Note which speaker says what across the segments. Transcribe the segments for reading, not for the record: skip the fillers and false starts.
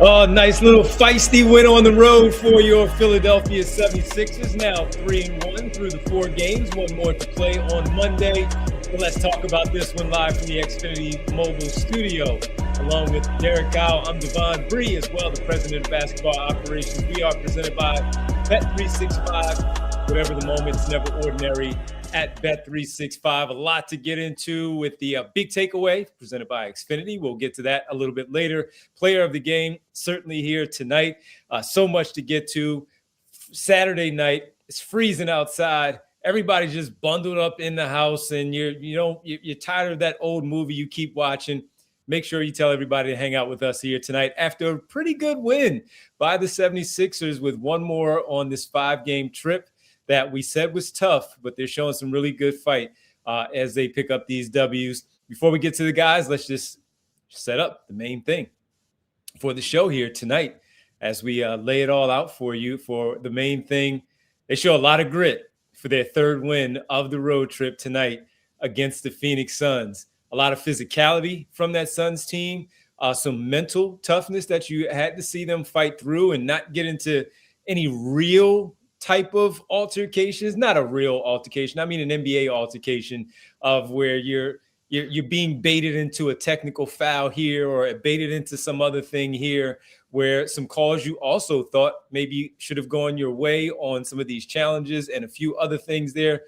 Speaker 1: Oh, nice little feisty win on the road for your Philadelphia 76ers. Now 3-1 through the 4 games. One more to play on Monday. But let's talk about this one live from the Xfinity Mobile Studio. Along with Derek Gow, I'm Devon Bree, as well, the president of basketball operations. We are presented by Bet365. Whatever the moment, it's never ordinary at Bet365. A lot to get into with the big takeaway presented by Xfinity. We'll get to that a little bit later. Player of the game, certainly here tonight. So much to get to. Saturday night, it's freezing outside. Everybody's just bundled up in the house, and you're tired of that old movie you keep watching. Make sure you tell everybody to hang out with us here tonight after a pretty good win by the 76ers with one more on this 5-game trip that we said was tough, but they're showing some really good fight as they pick up these W's. Before we get to the guys, let's just set up the main thing for the show here tonight as we lay it all out for you. For the main thing, they show a lot of grit for their 3rd win of the road trip tonight against the Phoenix Suns. A lot of physicality from that Suns team, some mental toughness that you had to see them fight through and not get into any real type of altercations. Not a real altercation. I mean an NBA altercation of where you're being baited into a technical foul here or baited into some other thing here, where some calls you also thought maybe should have gone your way on some of these challenges and a few other things there.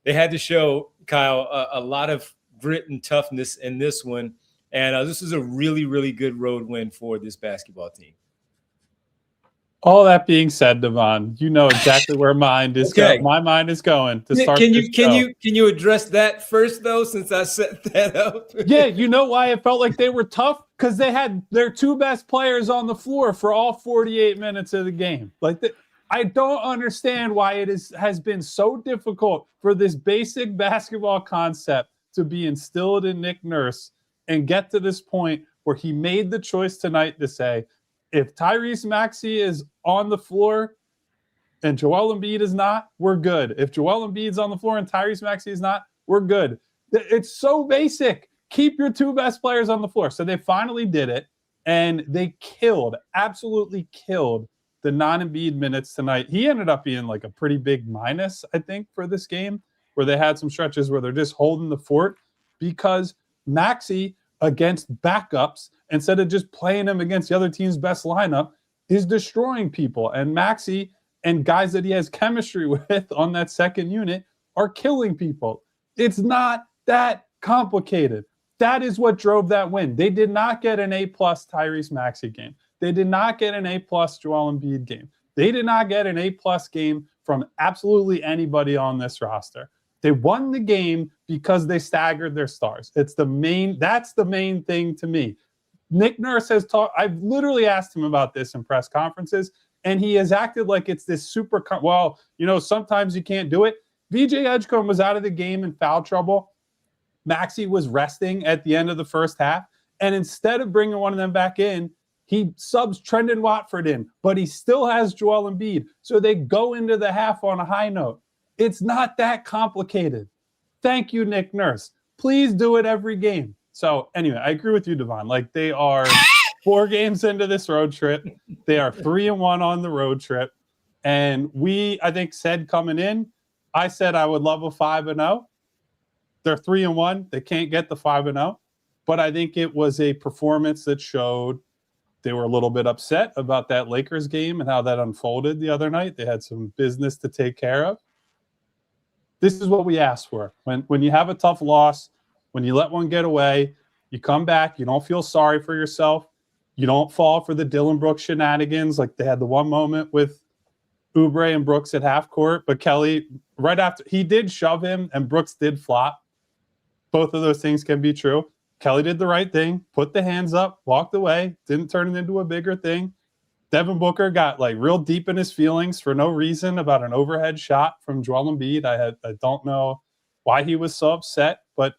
Speaker 1: They had to show, Kyle, a lot of grit and toughness in this one. And this is a really, really good road win for this basketball team.
Speaker 2: All that being said, Devon, you know exactly where my mind is going to start.
Speaker 1: Can you address that first though, since I set that up?
Speaker 2: Yeah, you know why it felt like they were tough? Because they had their 2 best players on the floor for all 48 minutes of the game. I don't understand why it has been so difficult for this basic basketball concept to be instilled in Nick Nurse and get to this point where he made the choice tonight to say, if Tyrese Maxey is on the floor and Joel Embiid is not, we're good. If Joel Embiid's on the floor and Tyrese Maxey is not, we're good. It's so basic. Keep your 2 best players on the floor. So they finally did it, and they absolutely killed the non-Embiid minutes tonight. He ended up being like a pretty big minus, I think, for this game, where they had some stretches where they're just holding the fort because Maxey against backups, instead of just playing him against the other team's best lineup, is destroying people. And Maxey and guys that he has chemistry with on that second unit are killing people. It's not that complicated. That is what drove that win. They did not get an A+ Tyrese Maxey game. They did not get an A+ Joel Embiid game. They did not get an A+ game from absolutely anybody on this roster. They won the game because they staggered their stars. That's the main thing to me. Nick Nurse has talked. I've literally asked him about this in press conferences, and he has acted like it's this super. Sometimes you can't do it. VJ Edgecombe was out of the game in foul trouble. Maxey was resting at the end of the first half, and instead of bringing one of them back in, he subs Trendon Watford in, but he still has Joel Embiid. So they go into the half on a high note. It's not that complicated. Thank you, Nick Nurse. Please do it every game. So anyway, I agree with you, Devon. They are 4 games into this road trip. They are 3-1 on the road trip. And I think, said coming in, I said I would love a 5-0. They're 3-1. They can't get the 5-0. But I think it was a performance that showed they were a little bit upset about that Lakers game and how that unfolded the other night. They had some business to take care of. This is what we asked for. When you have a tough loss, when you let one get away, you come back, you don't feel sorry for yourself. You don't fall for the Dillon Brooks shenanigans. Like they had the one moment with Oubre and Brooks at half court, but Kelly, right after, he did shove him and Brooks did flop. Both of those things can be true. Kelly did the right thing, put the hands up, walked away, didn't turn it into a bigger thing. Devin Booker got real deep in his feelings for no reason about an overhead shot from Joel Embiid. I don't know why he was so upset, but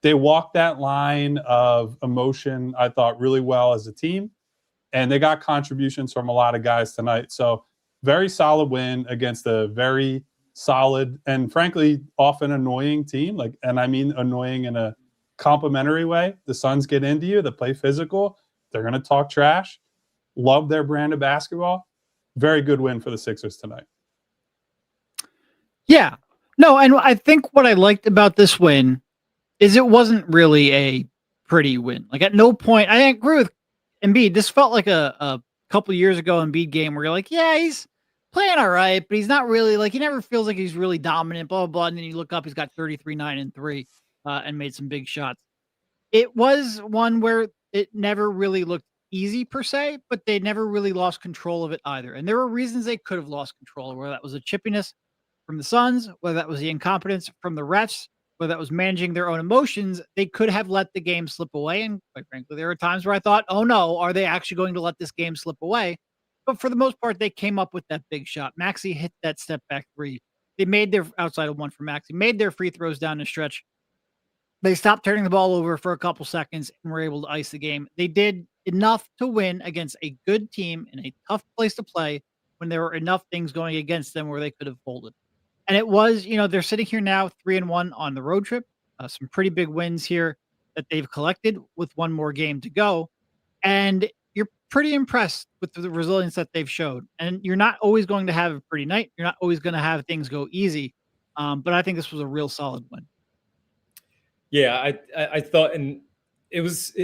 Speaker 2: they walked that line of emotion, I thought, really well as a team. And they got contributions from a lot of guys tonight. So very solid win against a very solid and frankly often annoying team. And I mean annoying in a complimentary way. The Suns get into you, they play physical, they're going to talk trash. love their brand of basketball. Very good win for the Sixers tonight.
Speaker 3: Yeah. No, and I think what I liked about this win is it wasn't really a pretty win. Like at no point, I agree with Embiid. This felt like a couple years ago Embiid game where you're like, yeah, he's playing all right, but he's not really like, he never feels like he's really dominant, blah, blah, blah. And then you look up, he's got 33, 9, and 3 and made some big shots. It was one where it never really looked easy per se, but they never really lost control of it either. And there were reasons they could have lost control, whether that was a chippiness from the Suns, whether that was the incompetence from the refs, whether that was managing their own emotions. They could have let the game slip away. And quite frankly, there were times where I thought, oh no, are they actually going to let this game slip away? But for the most part, they came up with that big shot. Maxey hit that step back three. They made their outside of one for Maxey, made their free throws down the stretch. They stopped turning the ball over for a couple seconds and were able to ice the game. They did enough to win against a good team in a tough place to play when there were enough things going against them where they could have folded. And it was, they're sitting here now 3-1 on the road trip. Some pretty big wins here that they've collected with one more game to go. And you're pretty impressed with the resilience that they've showed. And you're not always going to have a pretty night. You're not always going to have things go easy. But I think this was a real solid win.
Speaker 1: Yeah, I thought, and it was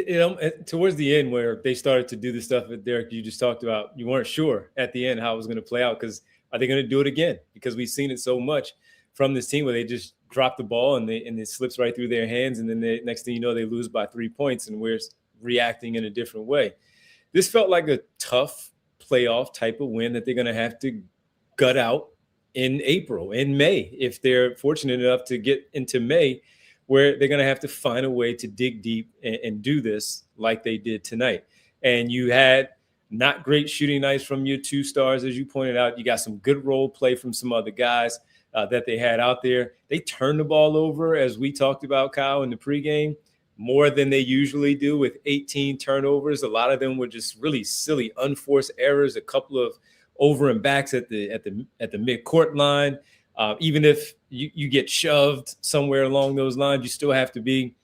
Speaker 1: towards the end where they started to do the stuff that Derek, you just talked about. You weren't sure at the end how it was going to play out because are they going to do it again? Because we've seen it so much from this team where they just drop the ball and it slips right through their hands, and then next thing you know, they lose by 3 points, and we're reacting in a different way. This felt like a tough playoff type of win that they're going to have to gut out in April, in May, if they're fortunate enough to get into May, where they're going to have to find a way to dig deep and do this like they did tonight. And you had not great shooting nights from your two stars, as you pointed out. You got some good role play from some other guys that they had out there. They turned the ball over, as we talked about, Kyle, in the pregame, more than they usually do with 18 turnovers. A lot of them were just really silly, unforced errors, a couple of over and backs at the midcourt line. Even if you get shoved somewhere along those lines, you still have to be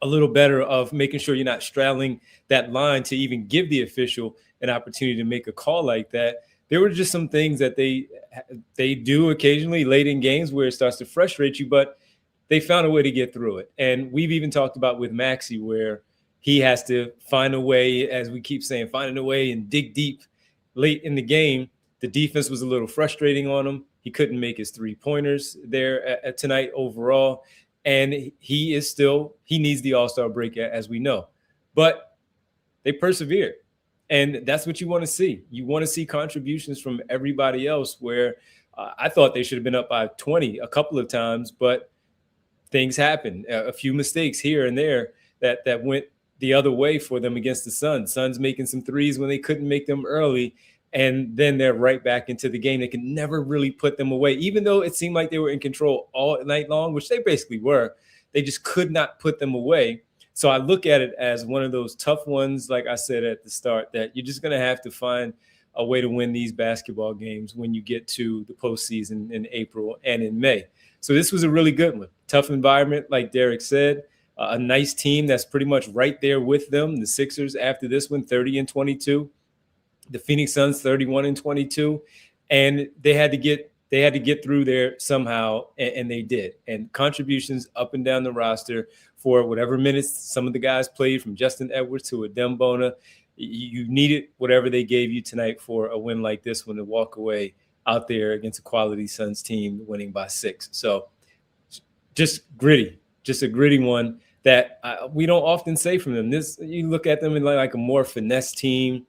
Speaker 1: a little better of making sure you're not straddling that line to even give the official an opportunity to make a call like that. There were just some things that they do occasionally late in games where it starts to frustrate you, but they found a way to get through it. And we've even talked about with Maxey where he has to find a way, as we keep saying, finding a way and dig deep late in the game. The defense was a little frustrating on him. He couldn't make his 3-pointers there tonight overall. And he needs the All-Star break, as we know. But they persevered. And that's what you want to see. You want to see contributions from everybody else where I thought they should have been up by 20 a couple of times, but things happen. A few mistakes here and there that went the other way for them against the Suns. Suns making some threes when they couldn't make them early. And then they're right back into the game. They can never really put them away, even though it seemed like they were in control all night long, which they basically were. They just could not put them away. So I look at it as one of those tough ones, like I said at the start, that you're just going to have to find a way to win these basketball games when you get to the postseason in April and in May. So this was a really good one. Tough environment, like Derek said. A nice team that's pretty much right there with them. The Sixers, after this one, 30-22. The Phoenix Suns 31-22, and they had to get through there somehow, and they did. And contributions up and down the roster for whatever minutes some of the guys played, from Justin Edwards to Adem Bona. You needed whatever they gave you tonight for a win like this one to walk away out there against a quality Suns team winning by 6. So just gritty, just a gritty one that we don't often say from them. You look at them in like a more finesse team.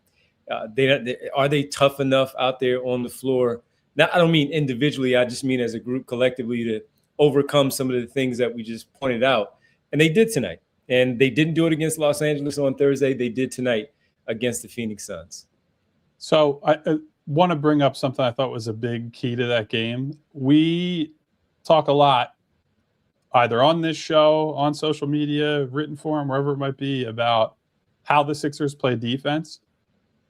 Speaker 1: Are they tough enough out there on the floor? Now, I don't mean individually. I just mean as a group collectively to overcome some of the things that we just pointed out. And they did tonight. And they didn't do it against Los Angeles on Thursday. They did tonight against the Phoenix Suns.
Speaker 2: So I want to bring up something I thought was a big key to that game. We talk a lot, either on this show, on social media, written form, wherever it might be, about how the Sixers play defense.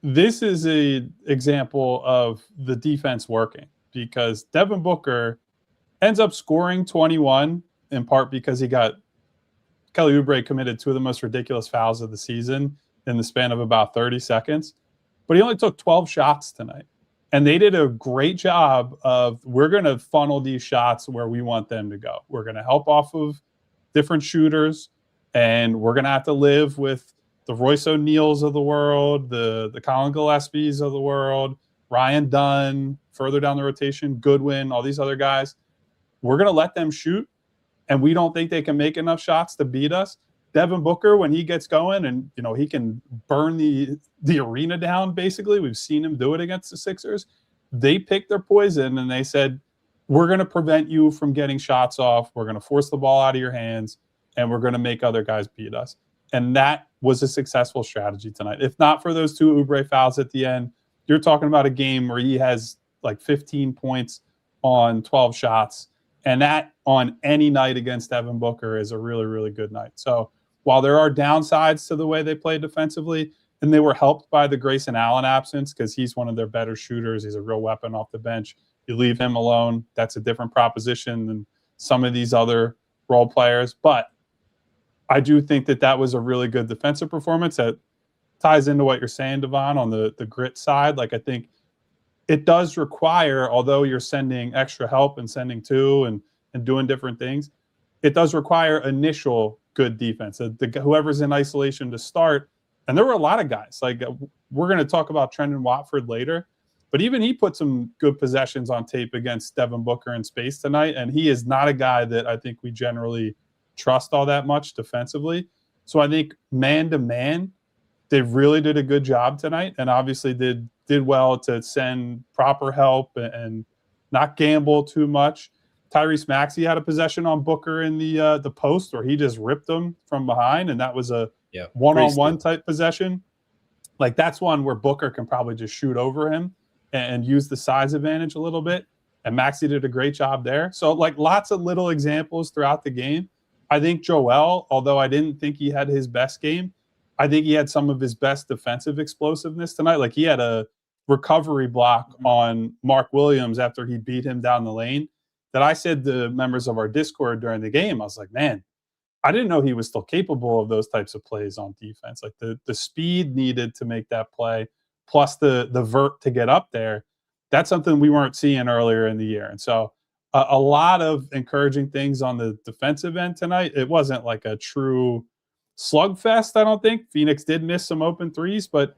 Speaker 2: This is an example of the defense working, because Devin Booker ends up scoring 21, in part because he got Kelly Oubre committed two of the most ridiculous fouls of the season in the span of about 30 seconds. but he only took 12 shots tonight. And they did a great job of, we're going to funnel these shots where we want them to go. We're going to help off of different shooters, and we're going to have to live with the Royce O'Neals of the world, the Colin Gillespies of the world, Ryan Dunn, further down the rotation, Goodwin, all these other guys. We're going to let them shoot, and we don't think they can make enough shots to beat us. Devin Booker, when he gets going and, he can burn the arena down, basically. We've seen him do it against the Sixers. They picked their poison, and they said, we're going to prevent you from getting shots off. We're going to force the ball out of your hands, and we're going to make other guys beat us. And that was a successful strategy tonight. If not for those 2 Oubre fouls at the end, you're talking about a game where he has like 15 points on 12 shots. And that on any night against Devin Booker is a really, really good night. So while there are downsides to the way they play defensively, and they were helped by the Grayson Allen absence because he's one of their better shooters. He's a real weapon off the bench. You leave him alone, that's a different proposition than some of these other role players. But I do think that was a really good defensive performance that ties into what you're saying, Devon, on the grit side. Like, I think it does require, although you're sending extra help and sending two and doing different things, it does require initial good defense. Whoever's in isolation to start, and there were a lot of guys. Like, we're going to talk about Trendon Watford later, but even he put some good possessions on tape against Devin Booker in space tonight, and he is not a guy that I think we generally trust all that much defensively. So I think man-to-man, they really did a good job tonight, and obviously did well to send proper help and not gamble too much. Tyrese Maxey had a possession on Booker in the post where he just ripped him from behind, and that was a one-on-one type possession. Like, that's one where Booker can probably just shoot over him and use the size advantage a little bit, and Maxey did a great job there. So, like, lots of little examples throughout the game. I think Joel, although I didn't think he had his best game, I think he had some of his best defensive explosiveness tonight. Like, he had a recovery block on Mark Williams after he beat him down the lane that I said to members of our Discord during the game, I was like, man, I didn't know he was still capable of those types of plays on defense. Like, the speed needed to make that play, plus the vert to get up there. That's something we weren't seeing earlier in the year. And so a lot of encouraging things on the defensive end tonight. It wasn't like a true slugfest, I don't think. Phoenix did miss some open threes, but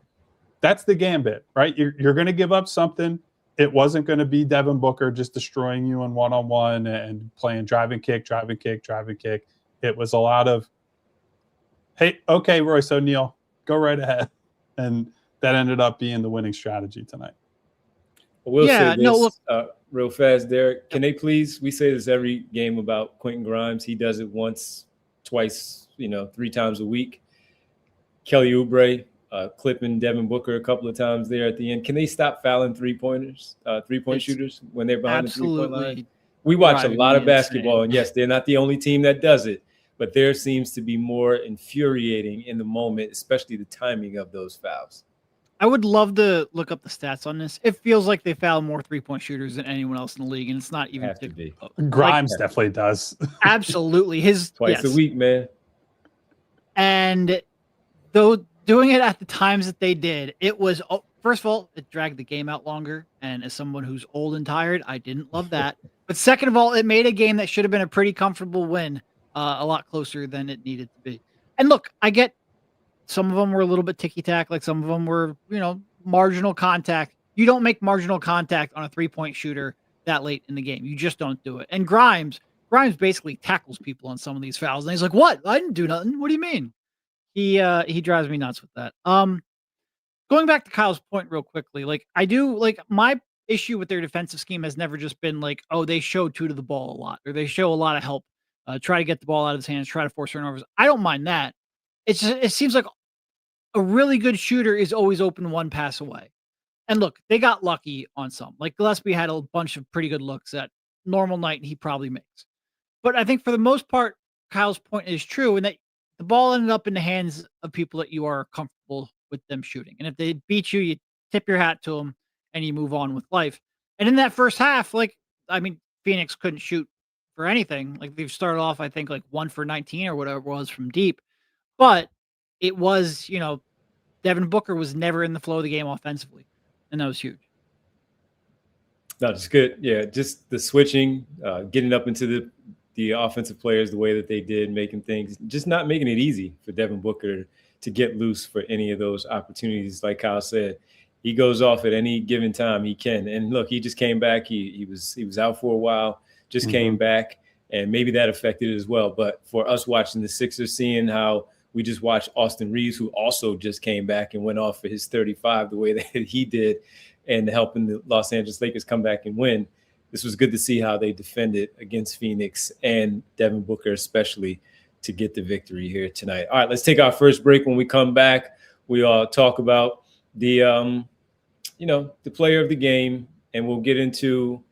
Speaker 2: that's the gambit, right? You're going to give up something. It wasn't going to be Devin Booker just destroying you in one-on-one and playing drive and kick. It was a lot of, hey, okay, Royce O'Neal, go right ahead. And that ended up being the winning strategy tonight.
Speaker 1: We'll say this real fast, Derek. Can they please, we say this every game about Quentin Grimes. He does it once, twice, 3 times a week. Kelly Oubre clipping Devin Booker a couple of times there at the end. Can they stop fouling three-point shooters when they're behind the three-point line? We watch a lot of basketball, and yes, they're not the only team that does it, but there seems to be more infuriating in the moment, especially the timing of those fouls.
Speaker 3: I would love to look up the stats on this. It feels like they foul more three-point shooters than anyone else in the league, and it's not even
Speaker 2: Grimes definitely does.
Speaker 3: Absolutely.
Speaker 1: Twice a week, man.
Speaker 3: And though doing it at the times that they did, it was, first of all, it dragged the game out longer, and as someone who's old and tired, I didn't love that. But second of all, it made a game that should have been a pretty comfortable win a lot closer than it needed to be. And look, I get some of them were a little bit ticky-tack, like some of them were, marginal contact. You don't make marginal contact on a three-point shooter that late in the game. You just don't do it. And Grimes basically tackles people on some of these fouls. And he's like, what? I didn't do nothing. What do you mean? He drives me nuts with that. Going back to Kyle's point real quickly, my issue with their defensive scheme has never just been like, oh, they show two to the ball a lot, or they show a lot of help, try to get the ball out of his hands, try to force turnovers. I don't mind that. It's just, it seems like a really good shooter is always open one pass away. And look, they got lucky on some. Like, Gillespie had a bunch of pretty good looks that normal night he probably makes. But I think for the most part, Kyle's point is true, in that the ball ended up in the hands of people that you are comfortable with them shooting. And if they beat you, you tip your hat to them and you move on with life. And in that first half, Phoenix couldn't shoot for anything. Like, they've started off, I think, 1 for 19 or whatever it was from deep. But it was, Devin Booker was never in the flow of the game offensively, and that was huge.
Speaker 1: No, it's good. Yeah, just the switching, getting up into the offensive players the way that they did, making things, just not making it easy for Devin Booker to get loose for any of those opportunities. Like Kyle said, he goes off at any given time he can. And look, he just came back. He was out for a while, just came back, and maybe that affected it as well. But for us watching the Sixers, seeing how we just watched Austin Reeves, who also just came back and went off for his 35 the way that he did, and helping the Los Angeles Lakers come back and win. This was good to see how they defended against Phoenix and Devin Booker especially to get the victory here tonight. All right, let's take our first break. When we come back, we all talk about the player of the game, and we'll get into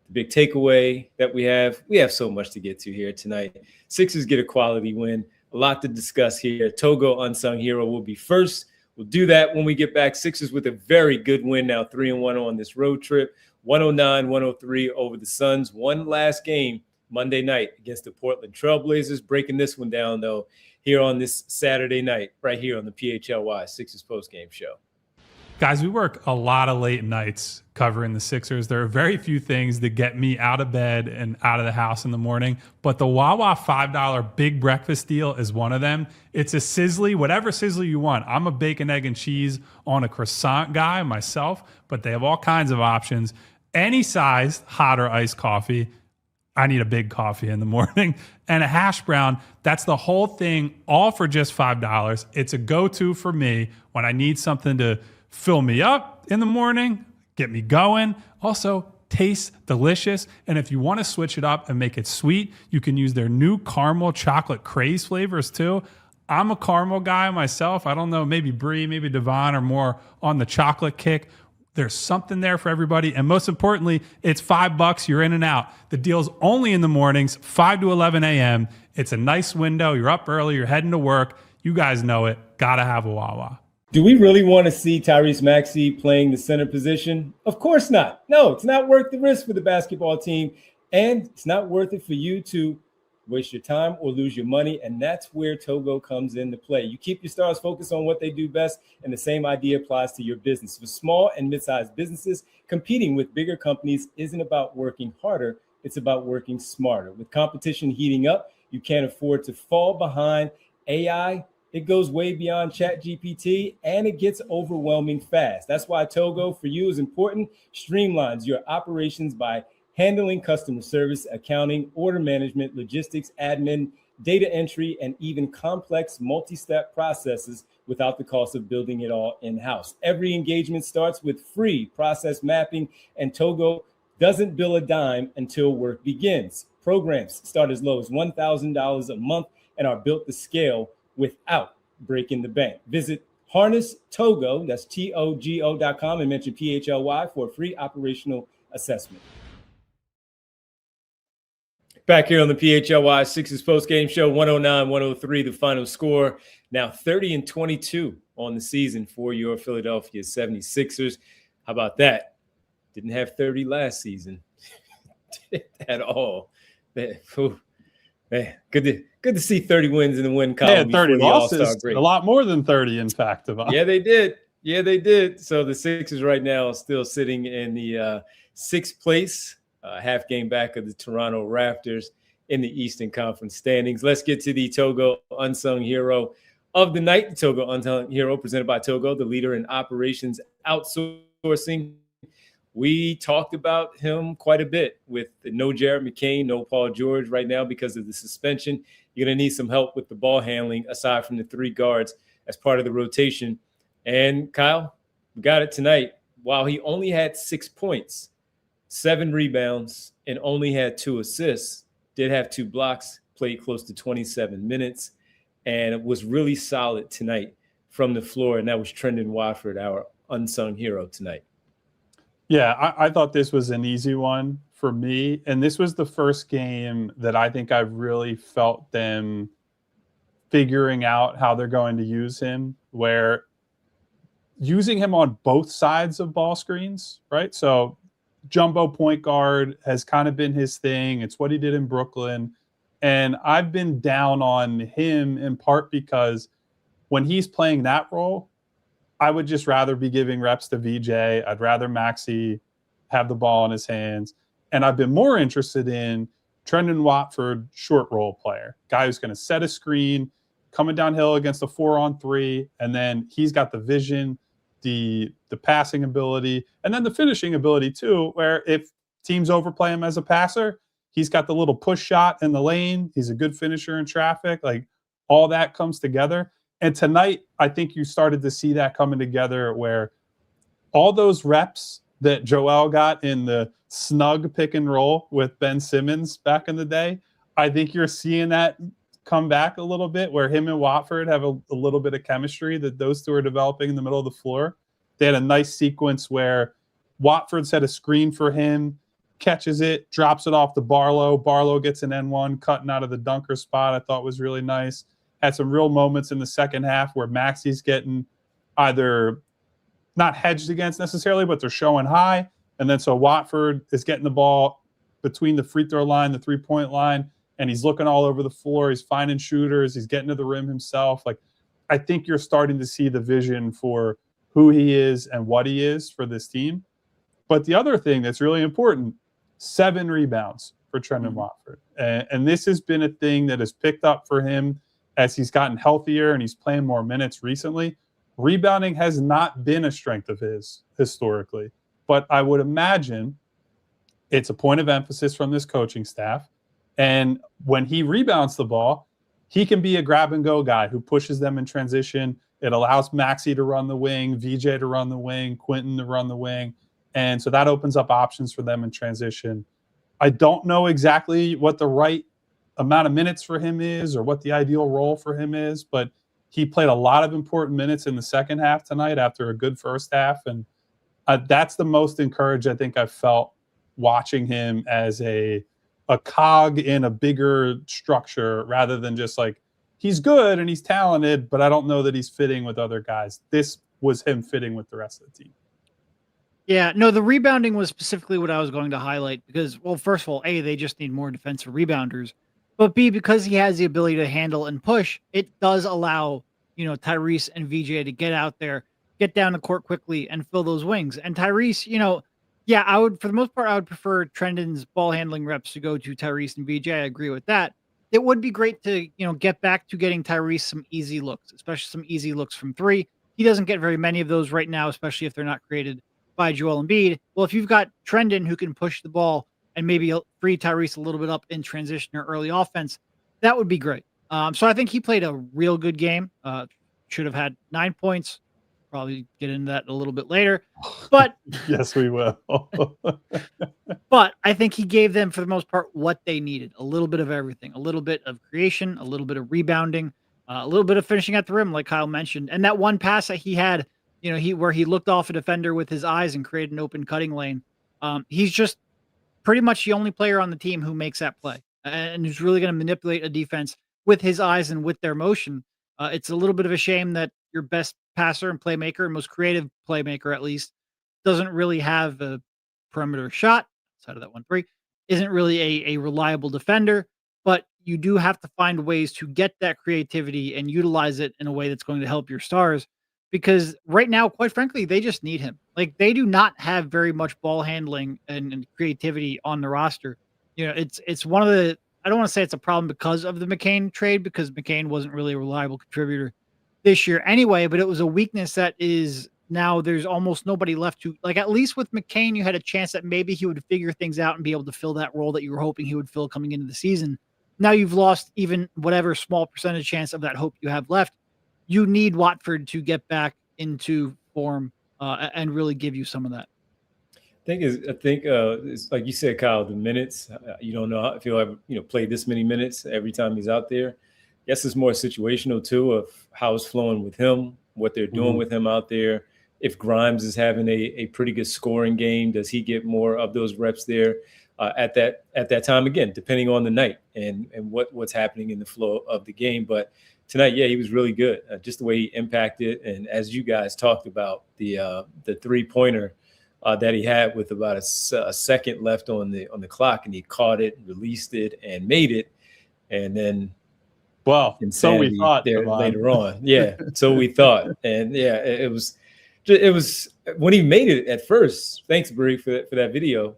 Speaker 1: the big takeaway that we have. We have so much to get to here tonight. Sixers get a quality win. A lot to discuss here. Togo Unsung Hero will be first. We'll do that when we get back. Sixers with a very good win now, 3-1 on this road trip, 109-103 over the Suns. One last game Monday night against the Portland Trailblazers. Breaking this one down, though, here on this Saturday night, right here on the PHLY Sixers postgame show.
Speaker 4: Guys, we work a lot of late nights covering the Sixers. There are very few things that get me out of bed and out of the house in the morning, but the Wawa $5 big breakfast deal is one of them. It's a sizzly, whatever sizzler you want. I'm a bacon, egg, and cheese on a croissant guy myself, but they have all kinds of options. Any size, hot or iced coffee. I need a big coffee in the morning, and a hash brown. That's the whole thing, all for just $5. It's a go-to for me when I need something to fill me up in the morning, get me going. Also, tastes delicious. And if you want to switch it up and make it sweet, you can use their new caramel chocolate craze flavors too. I'm a caramel guy myself. I don't know, maybe Bree, maybe Devon are more on the chocolate kick. There's something there for everybody. And most importantly, it's $5. You're in and out. The deal's only in the mornings, 5 to 11 a.m. It's a nice window. You're up early. You're heading to work. You guys know it. Gotta have a Wawa.
Speaker 1: Do we really want to see Tyrese Maxey playing the center position? Of course not. No, it's not worth the risk for the basketball team, and it's not worth it for you to waste your time or lose your money, and that's where Togo comes into play. You keep your stars focused on what they do best, and the same idea applies to your business. For small and mid-sized businesses, competing with bigger companies isn't about working harder, it's about working smarter. With competition heating up, you can't afford to fall behind. AI, it goes way beyond ChatGPT, and it gets overwhelming fast. That's why Togo for you is important. Streamlines your operations by handling customer service, accounting, order management, logistics, admin, data entry, and even complex multi-step processes without the cost of building it all in-house. Every engagement starts with free process mapping, and Togo doesn't bill a dime until work begins. Programs start as low as $1,000 a month and are built to scale without breaking the bank. Visit Harness Togo, that's TOGO.com, and mention PHLY for a free operational assessment. Back here on the PHLY Sixers postgame show, 109-103, the final score. Now 30-22 on the season for your Philadelphia 76ers. How about that? Didn't have 30 last season at all. Man, good to see 30 wins in the win column.
Speaker 2: Yeah, 30 losses,
Speaker 1: break.
Speaker 2: a lot more than 30, in fact.
Speaker 1: Yeah, they did. So the Sixers right now are still sitting in the sixth place, half game back of the Toronto Raptors in the Eastern Conference standings. Let's get to the Togo Unsung Hero of the night. The Togo Unsung Hero presented by Togo, the leader in operations outsourcing. We talked about him quite a bit with no Jared McCain, no Paul George right now because of the suspension. You're going to need some help with the ball handling aside from the three guards as part of the rotation. And Kyle, we got it tonight. While he only had 6 points, 7 rebounds, and only had 2 assists, did have 2 blocks, played close to 27 minutes, and it was really solid tonight from the floor. And that was Trendon Watford, our unsung hero tonight.
Speaker 2: Yeah, I thought this was an easy one for me. And this was the first game that I think I've really felt them figuring out how they're going to use him, where using him on both sides of ball screens, right? So jumbo point guard has kind of been his thing. It's what he did in Brooklyn. And I've been down on him in part because when he's playing that role, I would just rather be giving reps to VJ. I'd rather Maxey have the ball in his hands. And I've been more interested in Trendon Watford, short role player, guy who's going to set a screen, coming downhill against a 4-on-3, and then he's got the vision, the passing ability, and then the finishing ability too, where if teams overplay him as a passer, he's got the little push shot in the lane. He's a good finisher in traffic. Like, all that comes together. And tonight, I think you started to see that coming together, where all those reps that Joel got in the snug pick and roll with Ben Simmons back in the day, I think you're seeing that come back a little bit, where him and Watford have a little bit of chemistry that those two are developing in the middle of the floor. They had a nice sequence where Watford set a screen for him, catches it, drops it off to Barlow. Barlow gets an N1 cutting out of the dunker spot. I thought was really nice. Had some real moments in the second half where Maxey's getting either not hedged against necessarily, but they're showing high. And then so Watford is getting the ball between the free throw line, the 3-point line, and he's looking all over the floor. He's finding shooters. He's getting to the rim himself. Like, I think you're starting to see the vision for who he is and what he is for this team. But the other thing that's really important, 7 rebounds for Trendon Watford. And this has been a thing that has picked up for him as he's gotten healthier and he's playing more minutes recently. Rebounding has not been a strength of his historically, but I would imagine it's a point of emphasis from this coaching staff. And when he rebounds the ball, he can be a grab-and-go guy who pushes them in transition. It allows Maxey to run the wing, VJ to run the wing, Quentin to run the wing. And so that opens up options for them in transition. I don't know exactly what the right amount of minutes for him is or what the ideal role for him is, but he played a lot of important minutes in the second half tonight after a good first half. And that's the most encouraged I think I've felt watching him as a cog in a bigger structure, rather than just like, he's good and he's talented, but I don't know that he's fitting with other guys. This was him fitting with the rest of the team.
Speaker 3: Yeah, no, the rebounding was specifically what I was going to highlight because, well, first of all, A, they just need more defensive rebounders, but B, because he has the ability to handle and push, it does allow, Tyrese and VJ to get out there, get down the court quickly and fill those wings. And Tyrese, yeah, I would, for the most part, I would prefer Trendon's ball handling reps to go to Tyrese and VJ. I agree with that. It would be great to, get back to getting Tyrese some easy looks, especially some easy looks from 3. He doesn't get very many of those right now, especially if they're not created by Joel Embiid. Well, if you've got Trendon who can push the ball and maybe free Tyrese a little bit up in transition or early offense, that would be great. So I think he played a real good game. Should have had 9 points. Probably get into that a little bit later, but
Speaker 2: yes, we will.
Speaker 3: But I think he gave them, for the most part, what they needed. A little bit of everything, a little bit of creation, a little bit of rebounding, a little bit of finishing at the rim, like Kyle mentioned. And that one pass that he had, where he looked off a defender with his eyes and created an open cutting lane. He's just pretty much the only player on the team who makes that play and who's really going to manipulate a defense with his eyes and with their motion. It's a little bit of a shame that your best passer and playmaker, and most creative playmaker at least, doesn't really have a perimeter shot outside of that 1-3, isn't really a reliable defender, but you do have to find ways to get that creativity and utilize it in a way that's going to help your stars, because right now, quite frankly, they just need him. Like, they do not have very much ball handling and creativity on the roster. It's one of the, I don't want to say it's a problem because of the McCain trade, because McCain wasn't really a reliable contributor this year anyway, but it was a weakness that is now there's almost nobody left to, like, at least with McCain, you had a chance that maybe he would figure things out and be able to fill that role that you were hoping he would fill coming into the season. Now you've lost even whatever small percentage chance of that hope you have left. You need Watford to get back into form and really give you some of that.
Speaker 1: I think it's like you said, Kyle, the minutes, you don't know if he'll ever, play this many minutes every time he's out there. I guess it's more situational too, of how it's flowing with him, what they're doing with him out there. If Grimes is having a pretty good scoring game, does he get more of those reps there at that time? Again, depending on the night and what's happening in the flow of the game. But tonight, yeah, he was really good. Just the way he impacted, and as you guys talked about, the 3-pointer that he had with about a second left on the clock, and he caught it, released it, and made it, and then.
Speaker 2: Well, so we thought
Speaker 1: there later on. Yeah, so we thought. And yeah, it was it was when he made it at first. Thanks, Bree, for that video.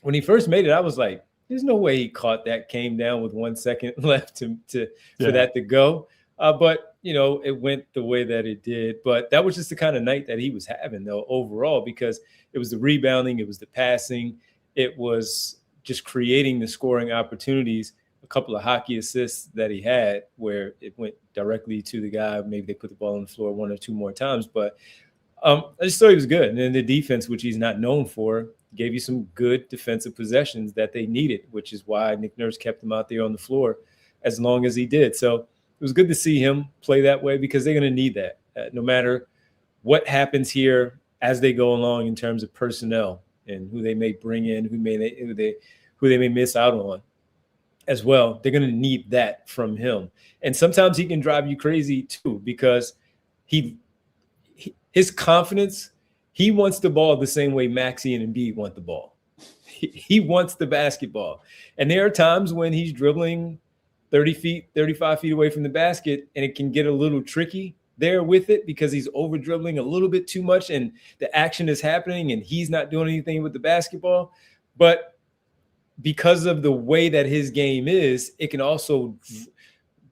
Speaker 1: When he first made it, I was like, "There's no way he caught that." Came down with 1 second left for that to go. But it went the way that it did. But that was just the kind of night that he was having, though, overall, because it was the rebounding, it was the passing, it was just creating the scoring opportunities. A couple of hockey assists that he had where it went directly to the guy. Maybe they put the ball on the floor 1 or 2 more times, but I just thought he was good. And then the defense, which he's not known for, gave you some good defensive possessions that they needed, which is why Nick Nurse kept him out there on the floor as long as he did. So it was good to see him play that way because they're going to need that no matter what happens here as they go along in terms of personnel and who they may bring in, who they may miss out on as well. They're going to need that from him. And sometimes he can drive you crazy too, because his confidence, he wants the ball the same way Maxey and Embiid want the ball. He wants the basketball. And there are times when he's dribbling 30 feet, 35 feet away from the basket, and it can get a little tricky there with it because he's over dribbling a little bit too much and the action is happening and he's not doing anything with the basketball. But because of the way that his game is, it can also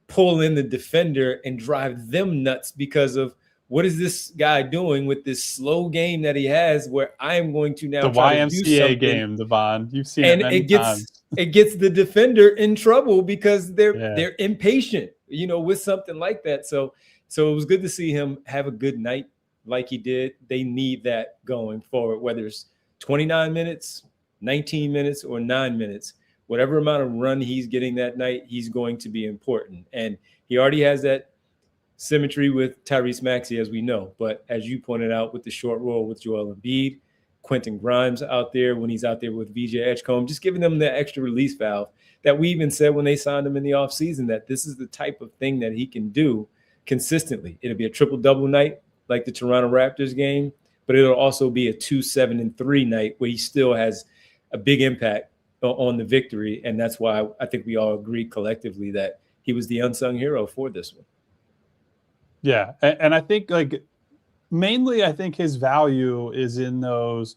Speaker 1: pull in the defender and drive them nuts because of what is this guy doing with this slow game that he has where I am going to now
Speaker 2: the
Speaker 1: try
Speaker 2: YMCA
Speaker 1: to do something.
Speaker 2: game, Devon. You've seen
Speaker 1: And
Speaker 2: it many times.
Speaker 1: It gets the defender in trouble because they're impatient, with something like that. So it was good to see him have a good night like he did. They need that going forward, whether it's 29 minutes, 19 minutes, or 9 minutes. Whatever amount of run he's getting that night, he's going to be important. And he already has that symmetry with Tyrese Maxey, as we know. But as you pointed out, with the short roll with Joel Embiid, Quentin Grimes out there when he's out there with VJ Edgecombe, just giving them that extra release valve that we even said when they signed him in the offseason that this is the type of thing that he can do consistently. It'll be a triple-double night like the Toronto Raptors game, but it'll also be a 2-7-3 night where he still has a big impact on the victory. And that's why I think we all agree collectively that he was the unsung hero for this one.
Speaker 2: Yeah. And I think mainly I think his value is in those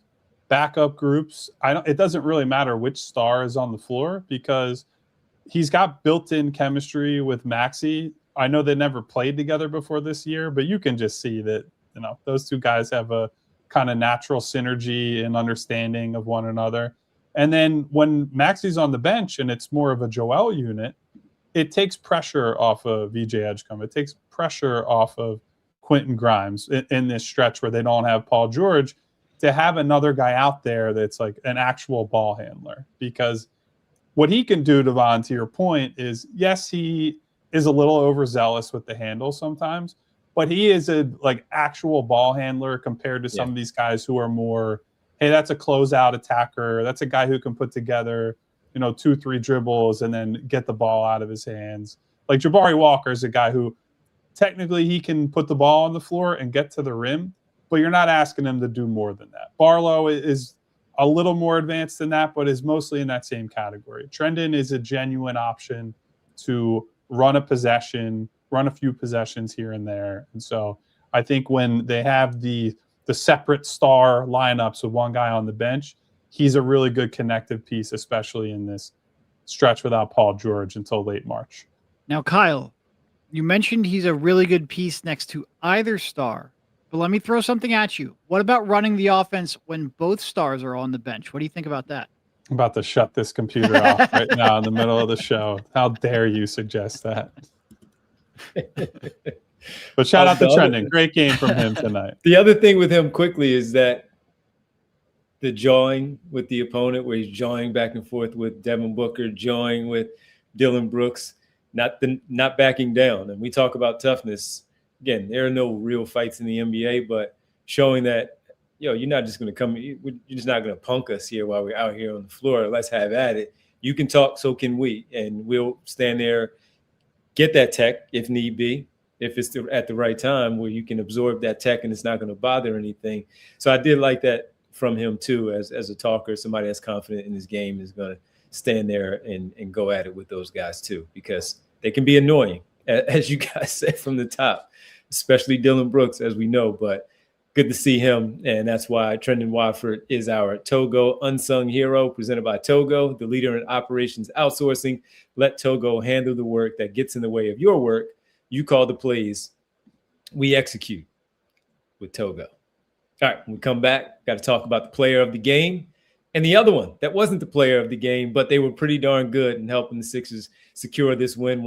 Speaker 2: backup groups. It doesn't really matter which star is on the floor because he's got built-in chemistry with Maxey. I know they never played together before this year, but you can just see that, those two guys have a kind of natural synergy and understanding of one another. And then when Maxey's on the bench and it's more of a Joel unit, it takes pressure off of VJ Edgecombe. It takes pressure off of Quentin Grimes in this stretch where they don't have Paul George, to have another guy out there that's like an actual ball handler. Because what he can do, Devon, to your point, is yes, he is a little overzealous with the handle sometimes, but he is a actual ball handler compared to some of these guys who are more, hey, that's a closeout attacker. That's a guy who can put together 2-3 dribbles and then get the ball out of his hands. Like Jabari Walker is a guy who technically he can put the ball on the floor and get to the rim, but you're not asking him to do more than that. Barlow is a little more advanced than that, but is mostly in that same category. Trendon is a genuine option to run a possession, run a few possessions here and there. And so I think when they have the separate star lineups with one guy on the bench, he's a really good connective piece, especially in this stretch without Paul George until late March.
Speaker 3: Now, Kyle, you mentioned he's a really good piece next to either star, but let me throw something at you. What about running the offense when both stars are on the bench? What do you think about that?
Speaker 2: I'm about to shut this computer off right now in the middle of the show. How dare you suggest that? But shout out to Trendon. Great game from him tonight.
Speaker 1: The other thing with him quickly is that the jawing with the opponent, where he's jawing back and forth with Devin Booker, jawing with Dillon Brooks, not backing down. And we talk about toughness. Again, there are no real fights in the NBA, but showing that, you're not just going to come, you're just not going to punk us here while we're out here on the floor. Let's have at it. You can talk, so can we. And we'll stand there, get that tech if need be, if it's at the right time where you can absorb that tech and it's not going to bother anything. So I did like that from him too, as a talker. Somebody that's confident in his game is going to stand there and go at it with those guys too, because they can be annoying, as you guys said from the top, especially Dillon Brooks, as we know, but good to see him. And that's why Trendon Watford is our Togo unsung hero, presented by Togo, the leader in operations outsourcing. Let Togo handle the work that gets in the way of your work. You call the plays, we execute with Togo. All right, when we come back, got to talk about the player of the game and the other one that wasn't the player of the game, but they were pretty darn good in helping the Sixers secure this win,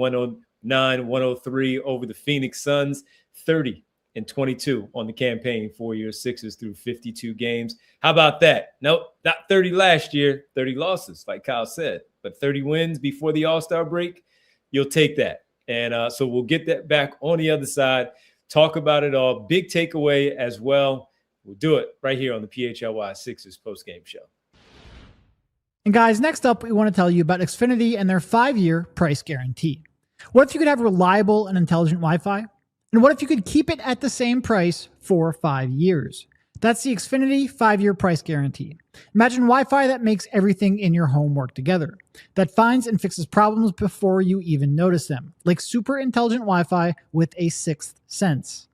Speaker 1: 109-103 over the Phoenix Suns, 30-22 on the campaign for your Sixers through 52 games. How about that? Nope, not 30 last year, 30 losses, like Kyle said, but 30 wins before the All-Star break, you'll take that. And so we'll get that back on the other side, talk about it all. Big takeaway as well. We'll do it right here on the PHLY Sixers postgame show.
Speaker 5: And guys, next up, we want to tell you about Xfinity and their 5-year price guarantee. What if you could have reliable and intelligent Wi-Fi? And what if you could keep it at the same price for 5 years? That's the Xfinity 5-year price guarantee. Imagine Wi-Fi that makes everything in your home work together, that finds and fixes problems before you even notice them, like super intelligent Wi-Fi with a sixth sense.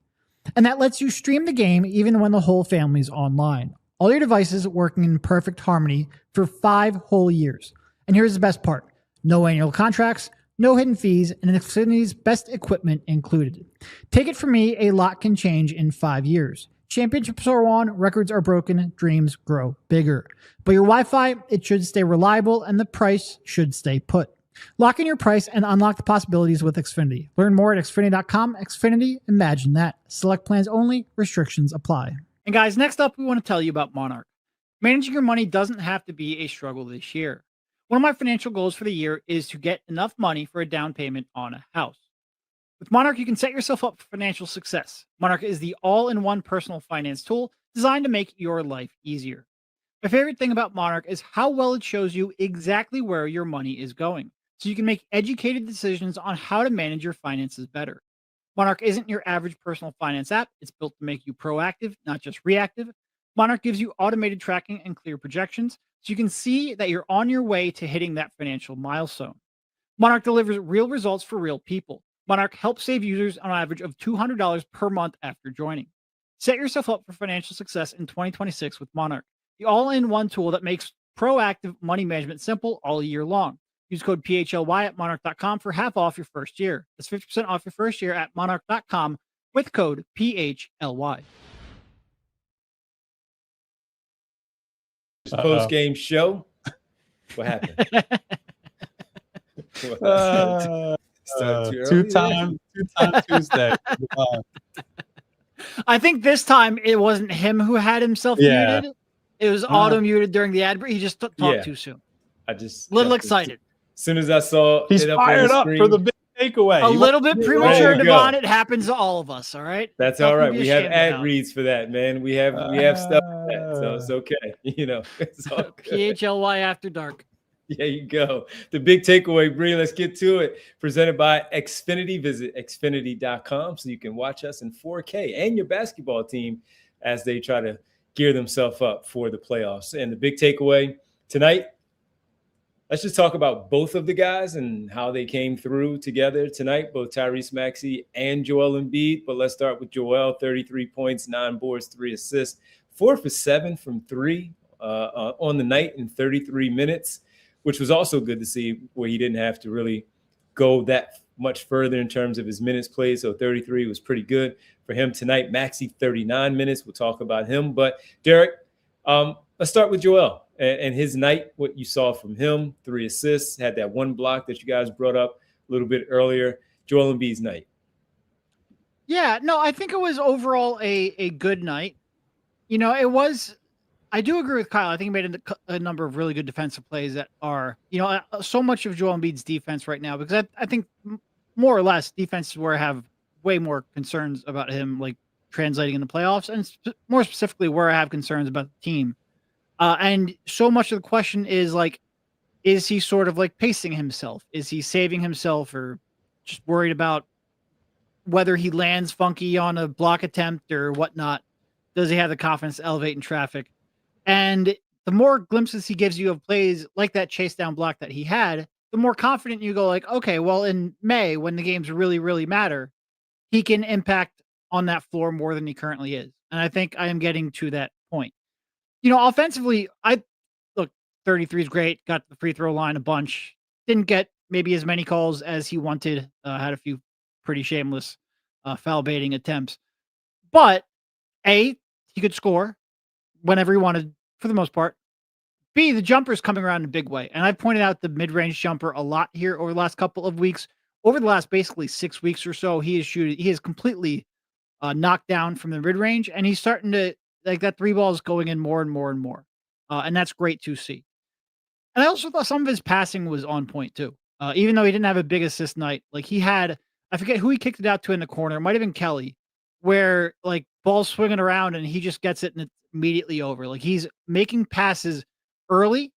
Speaker 5: And that lets you stream the game even when the whole family's online. All your devices working in perfect harmony for 5 whole years. And here's the best part. No annual contracts, no hidden fees, and Xfinity's best equipment included. Take it from me, a lot can change in 5 years. Championships are won, records are broken, dreams grow bigger. But your Wi-Fi, it should stay reliable, and the price should stay put. Lock in your price and unlock the possibilities with Xfinity. Learn more at Xfinity.com. Xfinity, imagine that. Select plans only. Restrictions apply.
Speaker 3: And guys, next up, we want to tell you about Monarch. Managing your money doesn't have to be a struggle this year. One of my financial goals for the year is to get enough money for a down payment on a house. With Monarch, you can set yourself up for financial success. Monarch is the all-in-one personal finance tool designed to make your life easier. My favorite thing about Monarch is how well it shows you exactly where your money is going, so you can make educated decisions on how to manage your finances better. Monarch isn't your average personal finance app. It's built to make you proactive, not just reactive. Monarch gives you automated tracking and clear projections, so you can see that you're on your way to hitting that financial milestone. Monarch delivers real results for real people. Monarch helps save users an average of $200 per month after joining. Set yourself up for financial success in 2026 with Monarch, the all-in-one tool that makes proactive money management simple all year long. Use code PHLY at monarch.com for half off your first year. That's 50% off your first year at monarch.com with code PHLY.
Speaker 1: Post-game show. What happened?
Speaker 2: Two-time Tuesday.
Speaker 3: I think this time it wasn't him who had himself muted. It was auto-muted during the ad break. He just talked too soon.
Speaker 1: I just
Speaker 3: little excited.
Speaker 1: As soon as I saw
Speaker 2: he's
Speaker 1: it
Speaker 2: fired up for the big takeaway.
Speaker 3: A little bit premature, Devon. It happens to all of us. All right.
Speaker 1: That's all right. We have ad reads for that, man. We have stuff for that, so it's okay. It's all good.
Speaker 3: PHLY After Dark.
Speaker 1: There you go. The big takeaway, Bree. Let's get to it. Presented by Xfinity. Visit Xfinity.com so you can watch us in 4K and your basketball team as they try to gear themselves up for the playoffs. And the big takeaway tonight, let's just talk about both of the guys and how they came through together tonight, both Tyrese Maxey and Joel Embiid. But let's start with Joel, 33 points, 9 boards, 3 assists, 4 for 7 from 3 on the night in 33 minutes, which was also good to see, where he didn't have to really go that much further in terms of his minutes played. So 33 was pretty good for him tonight. Maxey, 39 minutes. We'll talk about him. But Derek, let's start with Joel and his night, what you saw from him. 3 assists, had that 1 block that you guys brought up a little bit earlier. Joel Embiid's night.
Speaker 3: Yeah, no, I think it was overall a good night. It was, I do agree with Kyle. I think he made a number of really good defensive plays that are, so much of Joel Embiid's defense right now, because I think more or less defense is where I have way more concerns about him, like translating in the playoffs, and more specifically where I have concerns about the team. And so much of the question is like, is he sort of like pacing himself? Is he saving himself, or just worried about whether he lands funky on a block attempt or whatnot? Does he have the confidence to elevate in traffic? And the more glimpses he gives you of plays like that chase down block that he had, the more confident you go like, okay, well, in May, when the games really, really matter, he can impact on that floor more than he currently is. And I think I am getting to that point. You know, offensively, look, 33 is great. Got the free throw line a bunch. Didn't get maybe as many calls as he wanted. Had a few pretty shameless foul baiting attempts. But A, he could score whenever he wanted for the most part. B, the jumper's coming around in a big way. And I've pointed out the mid-range jumper a lot here over the last couple of weeks. Over the last basically 6 weeks or so, he is completely knocked down from the mid-range, and he's starting to, like, that three ball is going in more and more and more. And that's great to see. And I also thought some of his passing was on point too. Even though he didn't have a big assist night, like he had, I forget who he kicked it out to in the corner. It might have been Kelly, where like ball's swinging around and he just gets it and it's immediately over. Like he's making passes early,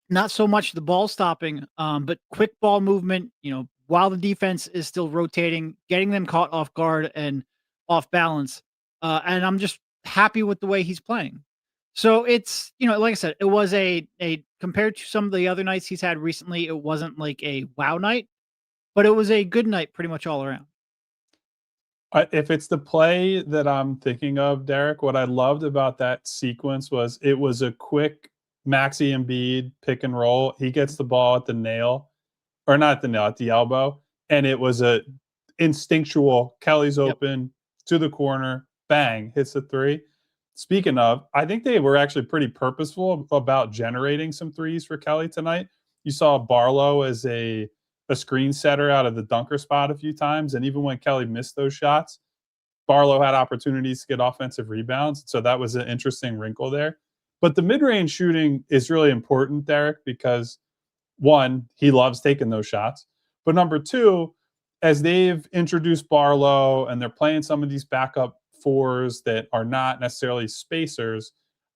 Speaker 3: not so much the ball stopping, but quick ball movement, you know, while the defense is still rotating, getting them caught off guard and off balance. And I'm just happy with the way he's playing. So it's, you know, like I said, it was a compared to some of the other nights he's had recently, it wasn't like a wow night, but it was a good night pretty much all around.
Speaker 2: If it's the play that I'm thinking of, Derek, what I loved about that sequence was it was a quick Maxey Embiid pick and roll. He gets the ball at the nail, or not the nail, at the elbow, and it was a instinctual, Kelly's open, to the corner, bang, hits the three. Speaking of, I think they were actually pretty purposeful about generating some threes for Kelly tonight. You saw Barlow as a screen setter out of the dunker spot a few times, and even when Kelly missed those shots, Barlow had opportunities to get offensive rebounds, so that was an interesting wrinkle there. But the mid-range shooting is really important, Derek, because one, he loves taking those shots, but number two, as they've introduced Barlow and they're playing some of these backup fours that are not necessarily spacers,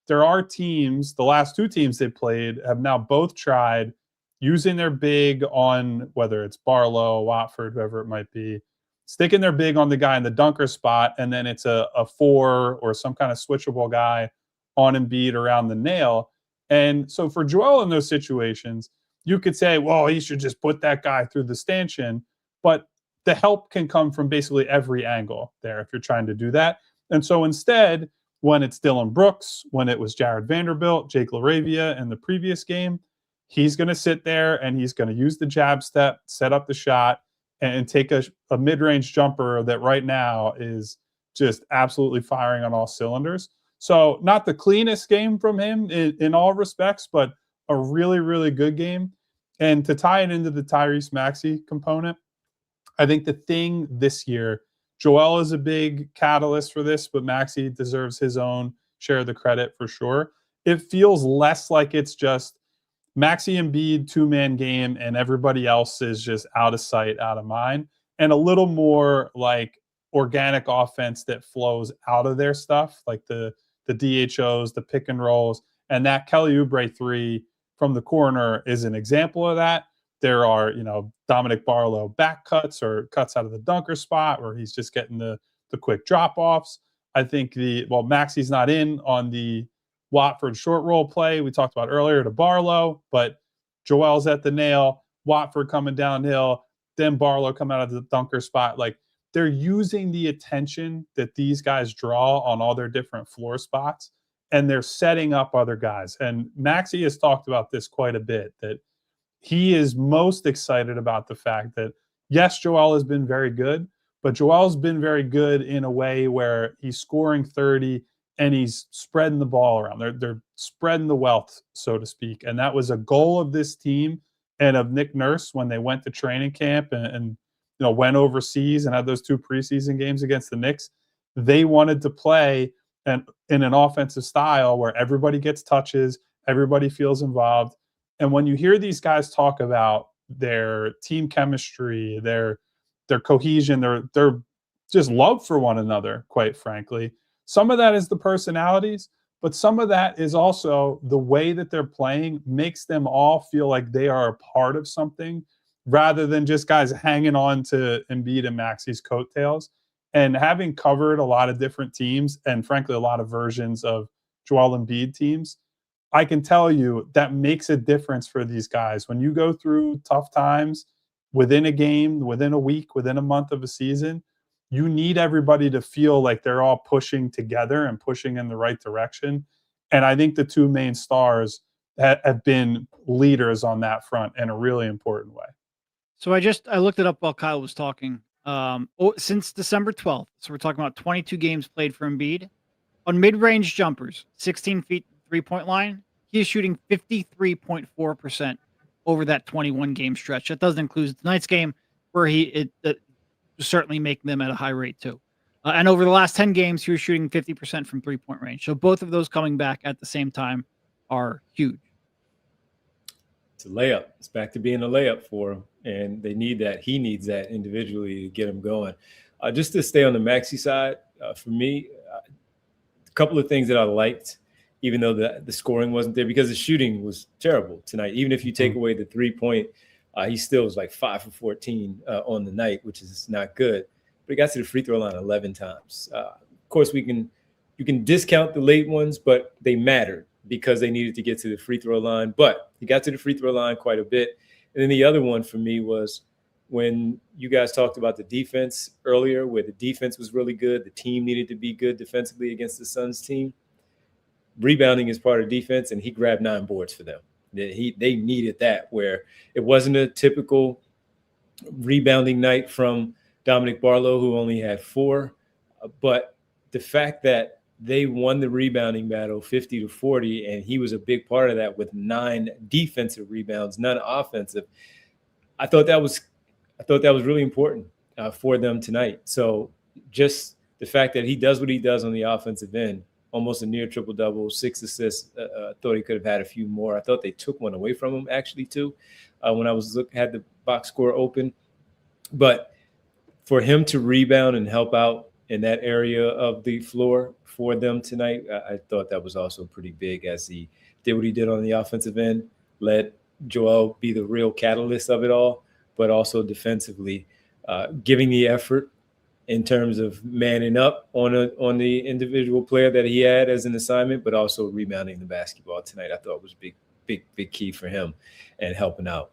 Speaker 2: there are teams, the last two teams they played have now both tried using their big on, whether it's Barlow, Watford, whoever it might be, sticking their big on the guy in the dunker spot, and then it's a four or some kind of switchable guy on Embiid around the nail. And so for Joel in those situations, you could say, well, he should just put that guy through the stanchion, but the help can come from basically every angle there if you're trying to do that. And so instead, when it's Dillon Brooks, when it was Jared Vanderbilt, Jake LaRavia in the previous game, he's going to sit there and he's going to use the jab step, set up the shot, and take a mid-range jumper that right now is just absolutely firing on all cylinders. So not the cleanest game from him in all respects, but a really, really good game. And to tie it into the Tyrese Maxey component, I think the thing this year, Joel is a big catalyst for this, but Maxey deserves his own share of the credit for sure. It feels less like it's just Maxey Embiid two-man game and everybody else is just out of sight, out of mind, and a little more like organic offense that flows out of their stuff, like the DHOs, the pick and rolls, and that Kelly Oubre three from the corner is an example of that. There are, you know, Dominic Barlow back cuts or cuts out of the dunker spot where he's just getting the quick drop-offs. I think Maxey's not in on the Watford short roll play we talked about earlier to Barlow, but Joel's at the nail, Watford coming downhill, then Barlow come out of the dunker spot. Like, they're using the attention that these guys draw on all their different floor spots, and they're setting up other guys. And Maxey has talked about this quite a bit, that he is most excited about the fact that, yes, Joel has been very good, but Joel's been very good in a way where he's scoring 30 and he's spreading the ball around. They're spreading the wealth, so to speak. And that was a goal of this team and of Nick Nurse when they went to training camp and you know, went overseas and had those two preseason games against the Knicks. They wanted to play in an offensive style where everybody gets touches, everybody feels involved. And when you hear these guys talk about their team chemistry, their cohesion, their just love for one another, quite frankly, some of that is the personalities, but some of that is also the way that they're playing makes them all feel like they are a part of something rather than just guys hanging on to Embiid and Maxey's coattails. And having covered a lot of different teams and frankly a lot of versions of Joel Embiid teams, I can tell you that makes a difference for these guys. When you go through tough times within a game, within a week, within a month of a season, you need everybody to feel like they're all pushing together and pushing in the right direction. And I think the two main stars have been leaders on that front in a really important way.
Speaker 3: So I looked it up while Kyle was talking. Since December 12th, so we're talking about 22 games played for Embiid. On mid-range jumpers, 16 feet 3-point line, he is shooting 53.4% over that 21-game stretch. That doesn't include tonight's game, where it was certainly making them at a high rate too. And over the last 10 games, he was shooting 50% from 3-point range. So both of those coming back at the same time are huge.
Speaker 1: It's a layup. It's back to being a layup for him, and they need that. He needs that individually to get him going. Just to stay on the Maxey side, for me, a couple of things that I liked, even though the scoring wasn't there, because the shooting was terrible tonight. Even if you take away the 3-point, he still was like 5 for 14 on the night, which is not good. But he got to the free throw line 11 times. Of course, you can discount the late ones, but they mattered because they needed to get to the free throw line. But he got to the free throw line quite a bit. And then the other one for me was when you guys talked about the defense earlier, where the defense was really good. The team needed to be good defensively against the Suns team. Rebounding is part of defense, and he grabbed 9 boards for them. They needed that, where it wasn't a typical rebounding night from Dominic Barlow, who only had 4. But the fact that they won the rebounding battle 50-40, and he was a big part of that with 9 defensive rebounds, none offensive. I thought that was really important for them tonight. So just the fact that he does what he does on the offensive end, almost a near triple-double, 6 assists. Thought he could have had a few more. I thought they took one away from him, actually, too, when I had the box score open. But for him to rebound and help out in that area of the floor for them tonight, I thought that was also pretty big, as he did what he did on the offensive end, let Joel be the real catalyst of it all, but also defensively giving the effort in terms of manning up on the individual player that he had as an assignment, but also rebounding the basketball tonight. I thought was big key for him and helping out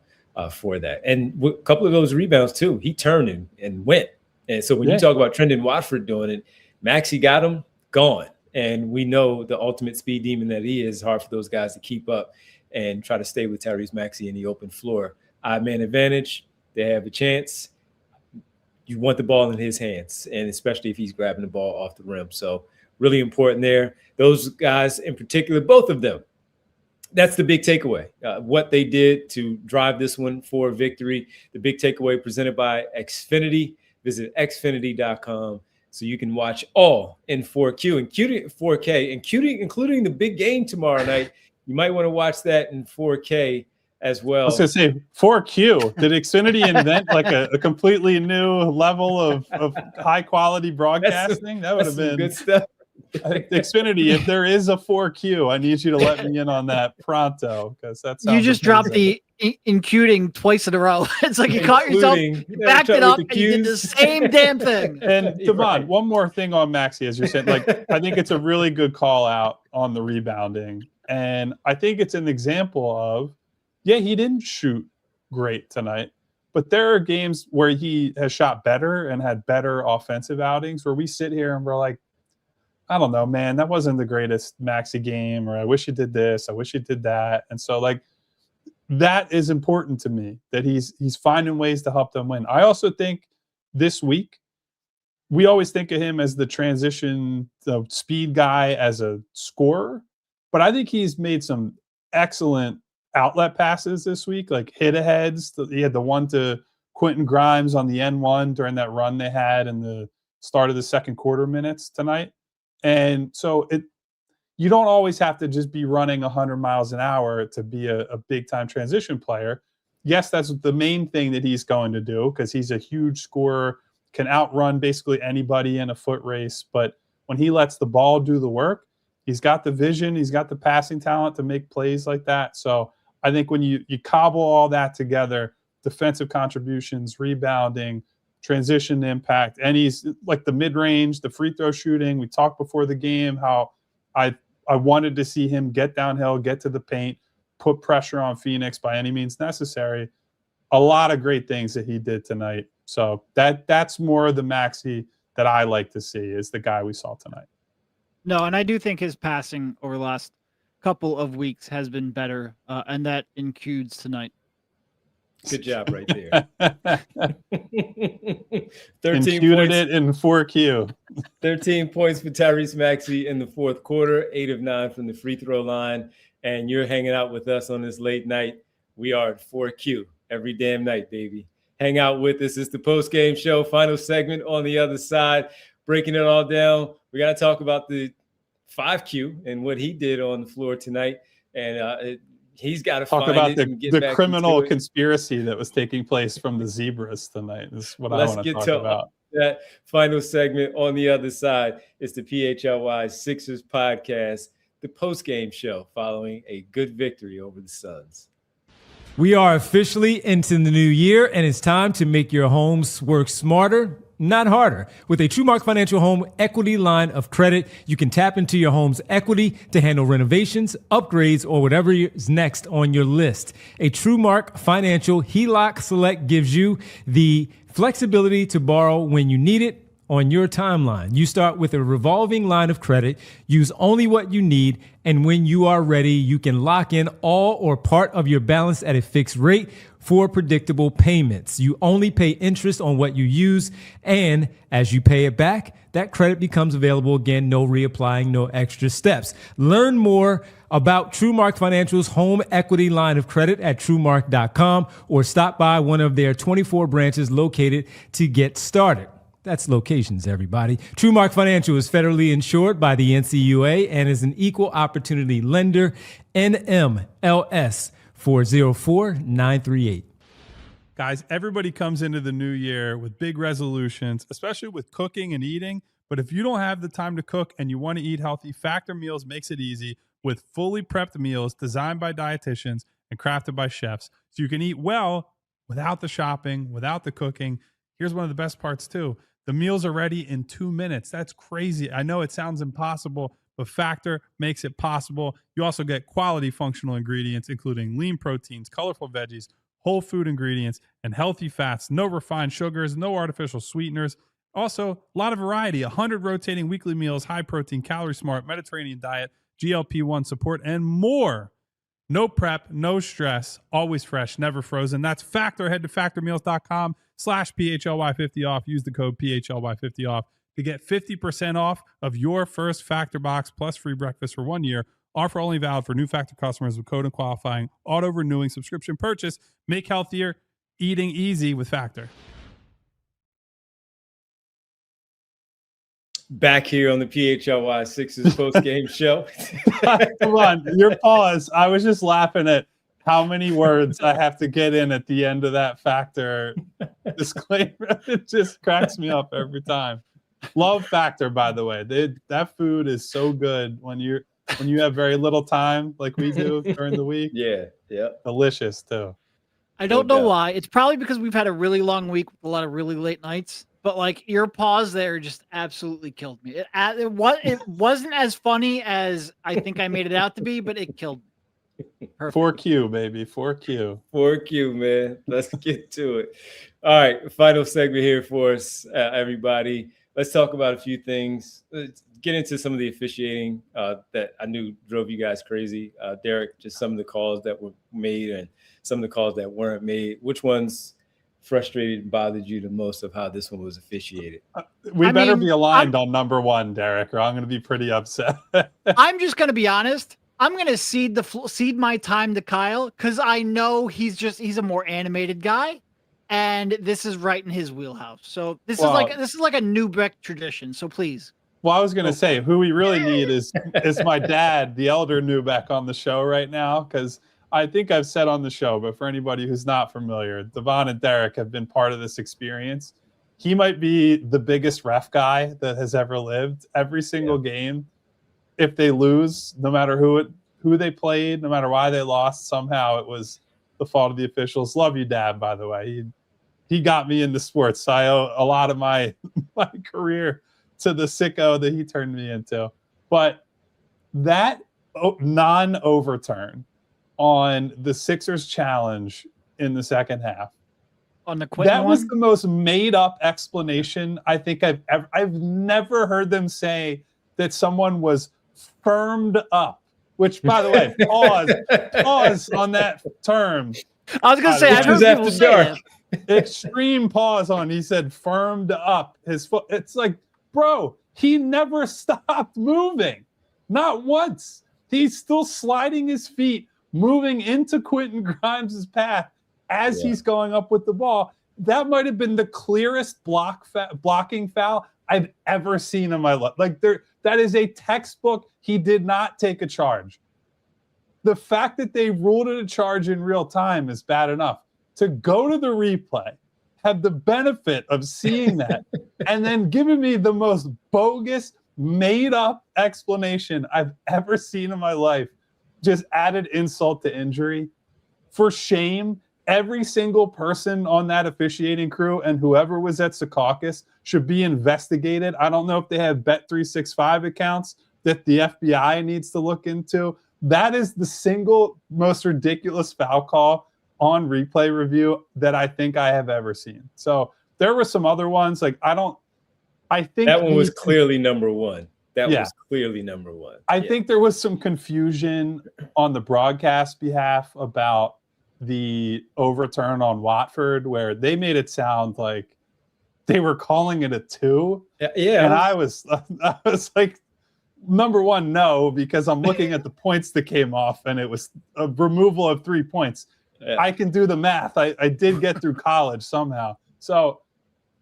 Speaker 1: for that. And a couple of those rebounds too, he turned and went. And so when you talk about Trendon Watford doing it, Maxey got him, gone. And we know the ultimate speed demon that he is, hard for those guys to keep up and try to stay with Tyrese Maxey in the open floor. Odd man advantage, they have a chance. You want the ball in his hands, and especially if he's grabbing the ball off the rim. So really important there. Those guys in particular, both of them, that's the big takeaway. What they did to drive this one for victory. The big takeaway presented by Xfinity. Visit xfinity.com so you can watch all in 4Q, including 4K, including the big game tomorrow night. You might want to watch that in 4K as well.
Speaker 2: I was going to say 4Q. Did Xfinity invent like a completely new level of high quality broadcasting? That would have been
Speaker 1: good stuff.
Speaker 2: Xfinity, if there is a 4Q, I need you to let me in on that pronto, because that's
Speaker 3: you just dropped the including twice in a row. It's like you caught yourself, you backed it up, and you did the same damn thing.
Speaker 2: And Devon, one more thing on Maxey, as you're saying, like I think it's a really good call out on the rebounding, and I think it's an example of, he didn't shoot great tonight, but there are games where he has shot better and had better offensive outings where we sit here and we're like, I don't know, man, that wasn't the greatest Maxey game, or I wish he did this, I wish he did that. And so like that is important to me, that he's finding ways to help them win. I also think this week, we always think of him as the transition, the speed guy as a scorer, but I think he's made some excellent outlet passes this week, like hit aheads. He had the one to Quentin Grimes on the N1 during that run they had in the start of the second quarter minutes tonight. And so you don't always have to just be running 100 miles an hour to be a big-time transition player. Yes, that's the main thing that he's going to do, because he's a huge scorer, can outrun basically anybody in a foot race. But when he lets the ball do the work, he's got the vision, he's got the passing talent to make plays like that. So I think when you cobble all that together, defensive contributions, rebounding, transition impact, and he's like the mid-range, the free throw shooting. We talked before the game how I wanted to see him get downhill, get to the paint, put pressure on Phoenix by any means necessary. A lot of great things that he did tonight. So that's more of the Maxey that I like to see is the guy we saw tonight.
Speaker 3: No, and I do think his passing over the last couple of weeks has been better, and that includes tonight.
Speaker 1: Good job right there. 13
Speaker 2: Imputed
Speaker 1: points.
Speaker 2: it in 4Q.
Speaker 1: 13 points for Tyrese Maxey in the fourth quarter, 8 of 9 from the free throw line. And you're hanging out with us on this late night. We are at 4Q every damn night, baby. Hang out with us. It's the post-game show, final segment on the other side. Breaking it all down. We got to talk about the 5Q and what he did on the floor tonight. And he's got to
Speaker 2: talk
Speaker 1: find
Speaker 2: about
Speaker 1: it and get
Speaker 2: the
Speaker 1: back
Speaker 2: criminal
Speaker 1: into it.
Speaker 2: conspiracy that was taking place from the Zebras tonight. Is what I want to talk about.
Speaker 1: That final segment on the other side is the PHLY Sixers podcast, the post-game show following a good victory over the Suns. We are officially into the new year, and it's time to make your homes work smarter, not harder. With a TrueMark Financial Home Equity Line of Credit, you can tap into your home's equity to handle renovations, upgrades, or whatever is next on your list. A TrueMark Financial HELOC Select gives you the flexibility to borrow when you need it on your timeline. You start with a revolving line of credit, use only what you need, and when you are ready, you can lock in all or part of your balance at a fixed rate for predictable payments. You only pay interest on what you use, and as you pay it back, that credit becomes available again, no reapplying, no extra steps. Learn more about TrueMark Financial's home equity line of credit at TrueMark.com or stop by one of their 24 branches located to get started. That's locations, everybody. TrueMark Financial is federally insured by the NCUA and is an equal opportunity lender, NMLS 404938.
Speaker 4: Guys, everybody comes into the new year with big resolutions, especially with cooking and eating. But if you don't have the time to cook and you want to eat healthy, Factor Meals makes it easy with fully prepped meals designed by dietitians and crafted by chefs. So you can eat well without the shopping, without the cooking. Here's one of the best parts too. The meals are ready in 2 minutes. That's crazy. I know it sounds impossible, but Factor makes it possible. You also get quality functional ingredients, including lean proteins, colorful veggies, whole food ingredients, and healthy fats. No refined sugars, no artificial sweeteners. Also, a lot of variety, 100 rotating weekly meals, high protein, calorie smart, Mediterranean diet, GLP-1 support, and more. No prep, no stress, always fresh, never frozen. That's Factor. Head to factormeals.com/PHLY50 off. Use the code PHLY50 off to get 50% off of your first Factor box plus free breakfast for 1 year. Offer only valid for new Factor customers with code and qualifying auto-renewing subscription purchase. Make healthier eating easy with Factor.
Speaker 1: Back here on the PHLY Sixers post-game show.
Speaker 2: Come on, your pause. I was just laughing at how many words I have to get in at the end of that Factor disclaimer. It just cracks me up every time. Love Factor, by the way. That food is so good when you have very little time, like we do during the week.
Speaker 1: Yeah.
Speaker 2: Delicious too.
Speaker 3: I don't know why. It's probably because we've had a really long week with a lot of really late nights. But like your pause there just absolutely killed me. It wasn't as funny as I think I made it out to be, but it killed me. Perfect.
Speaker 2: 4Q, baby. 4Q.
Speaker 1: 4Q, man. Let's get to it. All right. Final segment here for us, everybody. Let's talk about a few things. Let's get into some of the officiating that I knew drove you guys crazy. Derek, just some of the calls that were made and some of the calls that weren't made. Which ones frustrated and bothered you the most of how this one was officiated?
Speaker 2: We better be aligned on number one, Derek, or I'm going to be pretty upset.
Speaker 3: I'm just going to be honest. I'm going to cede my time to Kyle because I know he's a more animated guy, and this is right in his wheelhouse. So this is like a New Beck tradition. So please.
Speaker 2: Well, I was going to say who we really need is my dad, the elder Newbeck, on the show right now, because I think I've said on the show, but for anybody who's not familiar, Devon and Derek have been part of this experience. He might be the biggest ref guy that has ever lived. Every single game, if they lose, no matter who they played, no matter why they lost, somehow it was the fault of the officials. Love you, Dad, by the way. He got me into sports, so I owe a lot of my career to the sicko that he turned me into. But that non-overturn on the Sixers challenge in the second half,
Speaker 3: On the Quentin
Speaker 2: That was
Speaker 3: one?
Speaker 2: the most made up explanation I think I've never heard them say that someone was firmed up, which, by the way, pause on that term.
Speaker 3: I was going to say, I've heard people say that.
Speaker 2: Extreme pause on, he said firmed up his foot. It's like, bro, he never stopped moving. Not once. He's still sliding his feet, moving into Quentin Grimes' path as he's going up with the ball. That might have been the clearest blocking foul I've ever seen in my life. Like, that is a textbook. He did not take a charge. The fact that they ruled it a charge in real time is bad enough. To go to the replay, have the benefit of seeing that, and then giving me the most bogus, made-up explanation I've ever seen in my life, just added insult to injury. For shame, every single person on that officiating crew and whoever was at Secaucus should be investigated. I don't know if they have Bet365 accounts that the FBI needs to look into. That is the single most ridiculous foul call on replay review that I think I have ever seen. So there were some other ones. Like, I think
Speaker 1: that one was clearly number one. That
Speaker 2: Yeah.
Speaker 1: was clearly number one.
Speaker 2: I think there was some confusion on the broadcast behalf about the overturn on Watford, where they made it sound like they were calling it a 2.
Speaker 1: Yeah.
Speaker 2: And I was like, number one, no, because I'm looking at the points that came off, and it was a removal of 3 points.
Speaker 1: Yeah.
Speaker 2: I can do the math. I did get through college somehow. So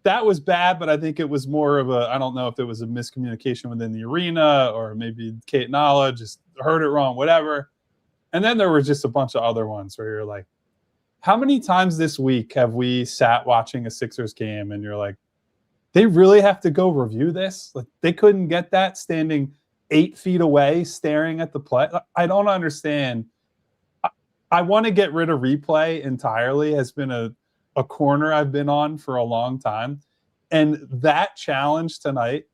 Speaker 2: that was bad, but I think it was more of I don't know if it was a miscommunication within the arena, or maybe Kate Nala just heard it wrong, whatever. And then there were just a bunch of other ones where you're like, how many times this week have we sat watching a Sixers game and you're like, they really have to go review this? Like, they couldn't get that standing 8 feet away staring at the play. I don't understand. I want to get rid of replay entirely. Has been a corner I've been on for a long time. And that challenge tonight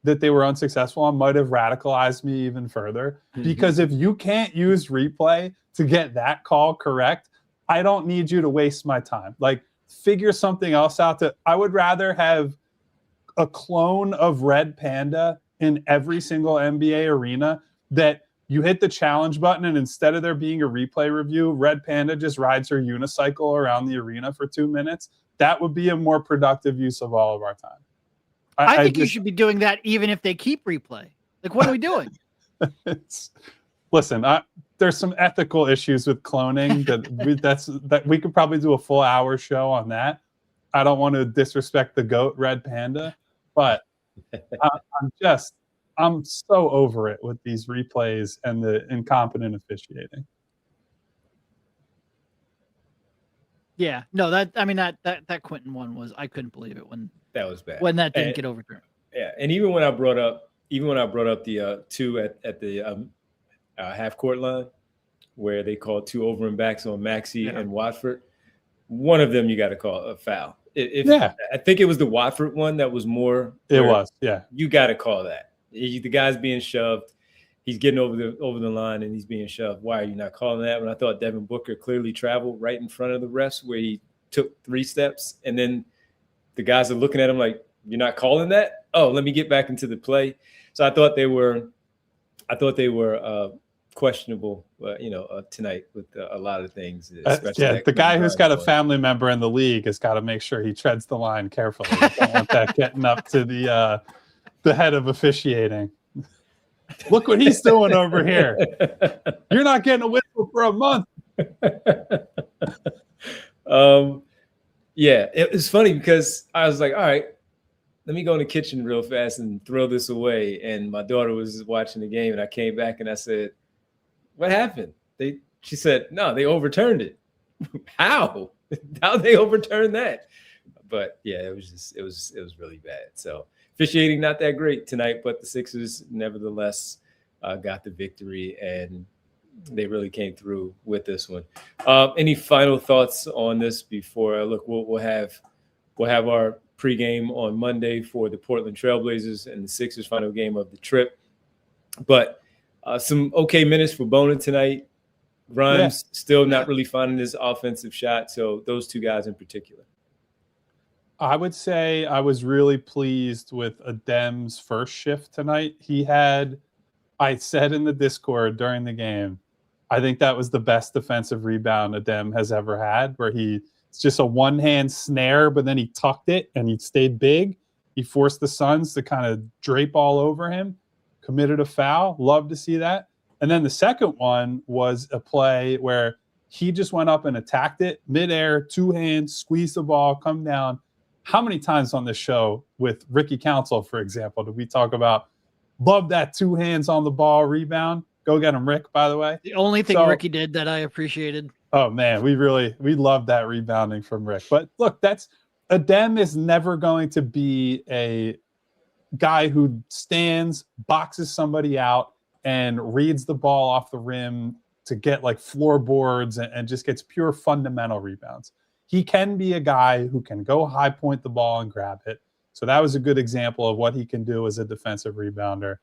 Speaker 2: that they were unsuccessful on might have radicalized me even further. Because if you can't use replay to get that call correct, I don't need you to waste my time. Like, figure something else out. I would rather have a clone of Red Panda in every single NBA arena that you hit the challenge button, and instead of there being a replay review, Red Panda just rides her unicycle around the arena for 2 minutes. That would be a more productive use of all of our time.
Speaker 3: I think you should be doing that even if they keep replay. Like, what are we doing?
Speaker 2: Listen, there's some ethical issues with cloning that we could probably do a full hour show on that. I don't want to disrespect the GOAT Red Panda, but I'm so over it with these replays and the incompetent officiating.
Speaker 3: Yeah, no, that Quentin one was, I couldn't believe it when
Speaker 1: that was bad,
Speaker 3: when that didn't get overturned.
Speaker 1: Yeah, and even when I brought up the 2 at the half court line, where they called 2 over and backs on Maxey and Watford, one of them you got to call a foul. I think it was the Watford one that was more.
Speaker 2: It was, yeah.
Speaker 1: You got to call that. The guy's being shoved. He's getting over the line and he's being shoved. Why are you not calling that? When I thought Devin Booker clearly traveled right in front of the refs, where he took 3 steps, and then the guys are looking at him like, "You're not calling that? Oh, let me get back into the play." So I thought they were questionable, tonight with a lot of things.
Speaker 2: The guy who's got a family member in the league has got to make sure he treads the line carefully. You don't want that getting up to the head of officiating. Look what he's doing over here. You're not getting a whistle for a month.
Speaker 1: Yeah, it was funny because I was like, all right, let me go in the kitchen real fast and throw this away. And my daughter was watching the game, and I came back and I said, what happened? She said, no, they overturned it. How? How'd they overturn that? But yeah, it was really bad. So officiating not that great tonight, but the Sixers nevertheless got the victory, and they really came through with this one. Any final thoughts on this before we'll have our pregame on Monday for the Portland Trailblazers and the Sixers' final game of the trip. But some okay minutes for Bonin tonight. Grimes still not really finding his offensive shot. So those 2 guys in particular.
Speaker 2: I would say I was really pleased with Adem's first shift tonight. I said in the Discord during the game, I think that was the best defensive rebound Adem has ever had, where it's just a one-hand snare, but then he tucked it and he stayed big. He forced the Suns to kind of drape all over him, committed a foul. Love to see that. And then the second one was a play where he just went up and attacked it midair, two hands, squeezed the ball, come down. How many times on this show with Ricky Council, for example, did we talk about love that two hands on the ball rebound? Go get him, Rick, by the way.
Speaker 3: The only thing Ricky did that I appreciated.
Speaker 2: Oh, man, we love that rebounding from Rick. But look, Adem is never going to be a guy who stands, boxes somebody out, and reads the ball off the rim to get like floorboards and just gets pure fundamental rebounds. He can be a guy who can go high point the ball and grab it. So that was a good example of what he can do as a defensive rebounder.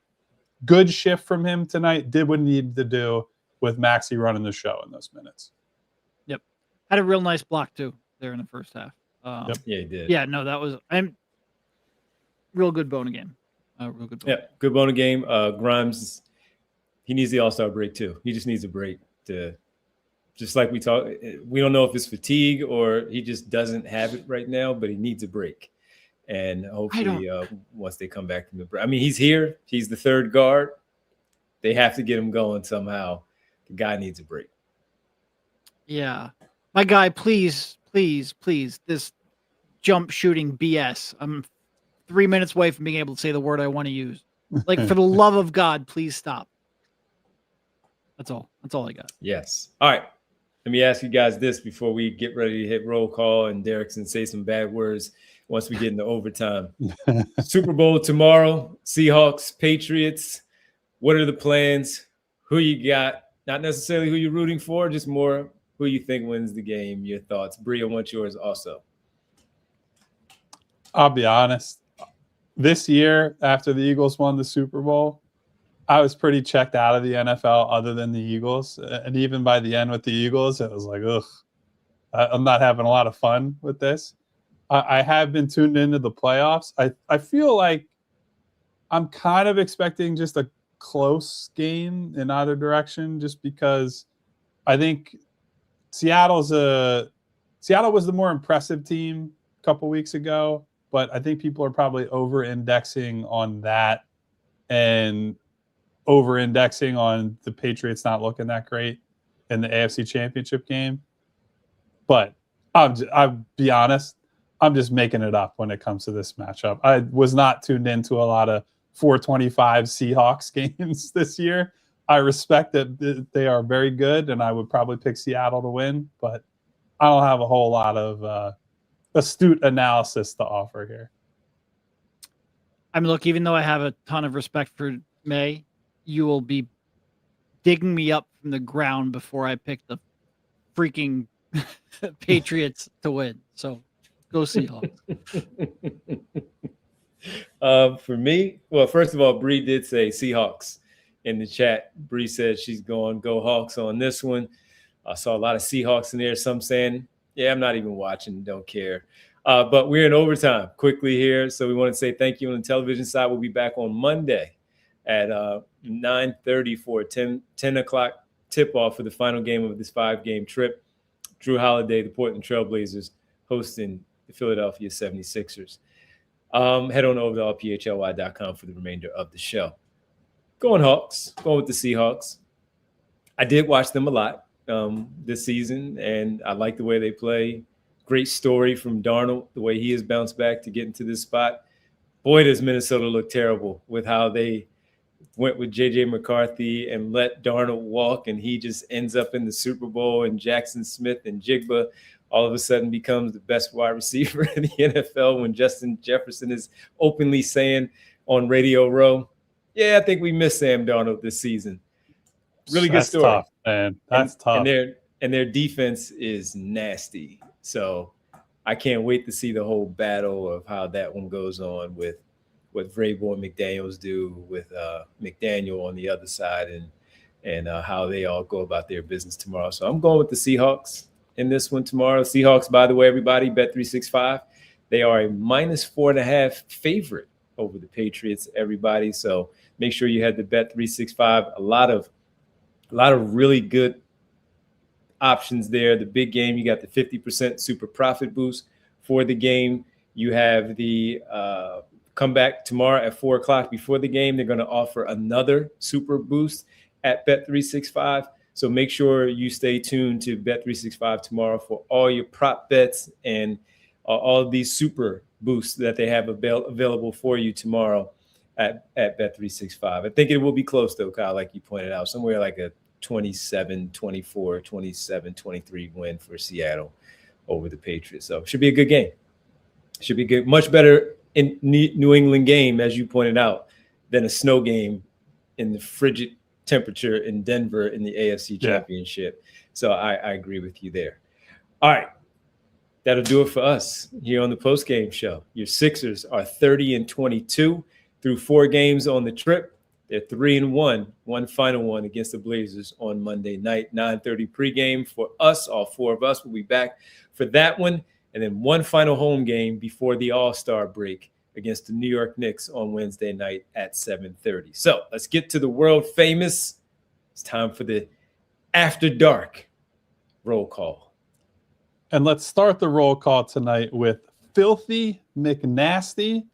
Speaker 2: Good shift from him tonight. Did what he needed to do with Maxey running the show in those minutes.
Speaker 3: Yep. Had a real nice block too there in the first half.
Speaker 1: Yep. Yeah, he did.
Speaker 3: Yeah, no, that was real good bone game. Real good bone.
Speaker 1: Yeah, good bone game. Grimes, he needs the All-Star break too. He just needs a break to, just like we talk. We don't know if it's fatigue or he just doesn't have it right now, but he needs a break. And hopefully, once they come back from the break, I mean, he's here. He's the third guard. They have to get him going somehow. The guy needs a break.
Speaker 3: Yeah, my guy, please. This jump shooting BS. I'm 3 minutes away from being able to say the word I want to use. Like, for the love of God, please stop. That's all. That's all I got.
Speaker 1: Yes. All right. Let me ask you guys this before we get ready to hit roll call and Derrickson say some bad words once we get into overtime. Super Bowl tomorrow, Seahawks, Patriots. What are the plans? Who you got? Not necessarily who you're rooting for, just more who you think wins the game. Your thoughts. Bree, I want yours also.
Speaker 2: I'll be honest. This year, after the Eagles won the Super Bowl, I was pretty checked out of the NFL other than the Eagles. And even by the end with the Eagles, it was like, ugh, I'm not having a lot of fun with this. I have been tuned into the playoffs. I feel like I'm kind of expecting just a close game in either direction, just because I think Seattle was the more impressive team a couple weeks ago, but I think people are probably over-indexing on that and over-indexing on the Patriots not looking that great in the AFC Championship game. But I'll be honest, I'm just making it up when it comes to this matchup. I was not tuned into a lot of 425 Seahawks games this year. I respect that they are very good, and I would probably pick Seattle to win, but I don't have a whole lot of astute analysis to offer here.
Speaker 3: I mean, look, even though I have a ton of respect for May, you will be digging me up from the ground before I pick the freaking Patriots to win. So go Seahawks.
Speaker 1: For me, well, first of all, Bree did say Seahawks in the chat. Bree said she's going go Hawks on this one. I saw a lot of Seahawks in there. Some saying, yeah, I'm not even watching, don't care. But we're in overtime quickly here. So we want to say thank you on the television side. We'll be back on Monday at 9:30 for a 10 o'clock tip-off for the final game of this 5-game trip. Drew Holiday, the Portland Trailblazers, hosting the Philadelphia 76ers. Head on over to allphly.com for the remainder of the show. Going Hawks, going with the Seahawks. I did watch them a lot this season, and I like the way they play. Great story from Darnold, the way he has bounced back to get into this spot. Boy, does Minnesota look terrible with how they went with J.J. McCarthy and let Darnold walk, and he just ends up in the Super Bowl, and Jackson Smith and Jigba all of a sudden becomes the best wide receiver in the NFL when Justin Jefferson is openly saying on Radio Row, yeah, I think we missed Sam Darnold this season. Really good story.
Speaker 2: Tough, man. That's tough.
Speaker 1: And their defense is nasty. So I can't wait to see the whole battle of how that one goes on with what Vrabel and McDaniels do with McDaniel on the other side and how they all go about their business tomorrow. So I'm going with the Seahawks in this one tomorrow. Seahawks, by the way, everybody, Bet365. They are a -4.5 favorite over the Patriots, everybody. So make sure you had the Bet365. A lot of really good options there. The big game, you got the 50% super profit boost for the game. You have the comeback tomorrow at 4 o'clock before the game. They're going to offer another super boost at Bet365. So make sure you stay tuned to Bet365 tomorrow for all your prop bets and all of these super boosts that they have available for you tomorrow at Bet365. I think it will be close, though, Kyle, like you pointed out, somewhere like a 27-24, 27-23 win for Seattle over the Patriots. So it should be a good game. Should be good. Much better in New England game, as you pointed out, than a snow game in the frigid temperature in Denver in the AFC Championship. So I agree with you there. All right. That'll do it for us here on the postgame show. Your Sixers are 30-22 through 4 games on the trip. They're 3-1, one final one against the Blazers on Monday night. 9:30 pregame for us. All 4 of us will be back for that one. And then one final home game before the All-Star break against the New York Knicks on Wednesday night at 7:30. So let's get to the world famous. It's time for the After Dark roll call.
Speaker 2: And let's start the roll call tonight with Filthy McNasty,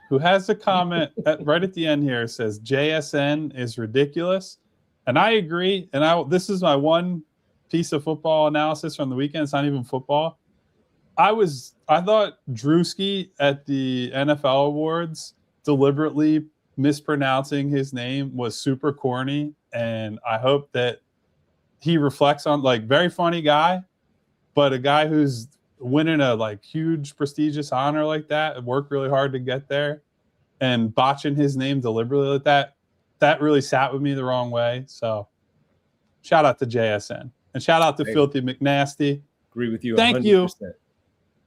Speaker 2: who has a comment right at the end here. It says, JSN is ridiculous. And I agree. And this is my one piece of football analysis from the weekend. It's not even football. I thought Drewski at the NFL Awards deliberately mispronouncing his name was super corny. And I hope that he reflects on, like, very funny guy, but a guy who's winning a like huge prestigious honor like that and worked really hard to get there, and botching his name deliberately like that really sat with me the wrong way. So shout out to JSN and shout out to Filthy McNasty.
Speaker 1: Agree with you.
Speaker 2: Thank
Speaker 1: 100%.
Speaker 2: you.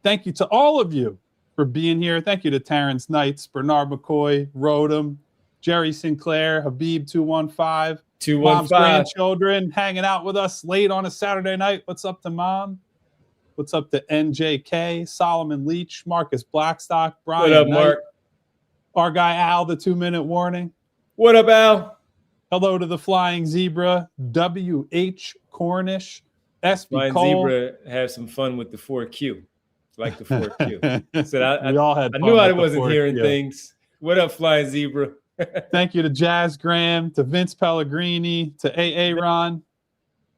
Speaker 2: Thank you to all of you for being here. Thank you to Terrence Knights, Bernard McCoy, Rodham, Jerry Sinclair, Habib 215, Mom's grandchildren hanging out with us late on a Saturday night. What's up to Mom? What's up to NJK, Solomon Leach, Marcus Blackstock, Brian
Speaker 1: What up,
Speaker 2: Knight,
Speaker 1: Mark?
Speaker 2: Our guy Al, the 2-minute warning.
Speaker 1: What up, Al?
Speaker 2: Hello to the Flying Zebra, WH Cornish, SB
Speaker 1: Flying
Speaker 2: Cole.
Speaker 1: Zebra have some fun with the 4Q. Like the 4Q. So I knew I wasn't hearing things. What up, Flying Zebra?
Speaker 2: Thank you to Jazz Graham, to Vince Pellegrini, to AA Ron.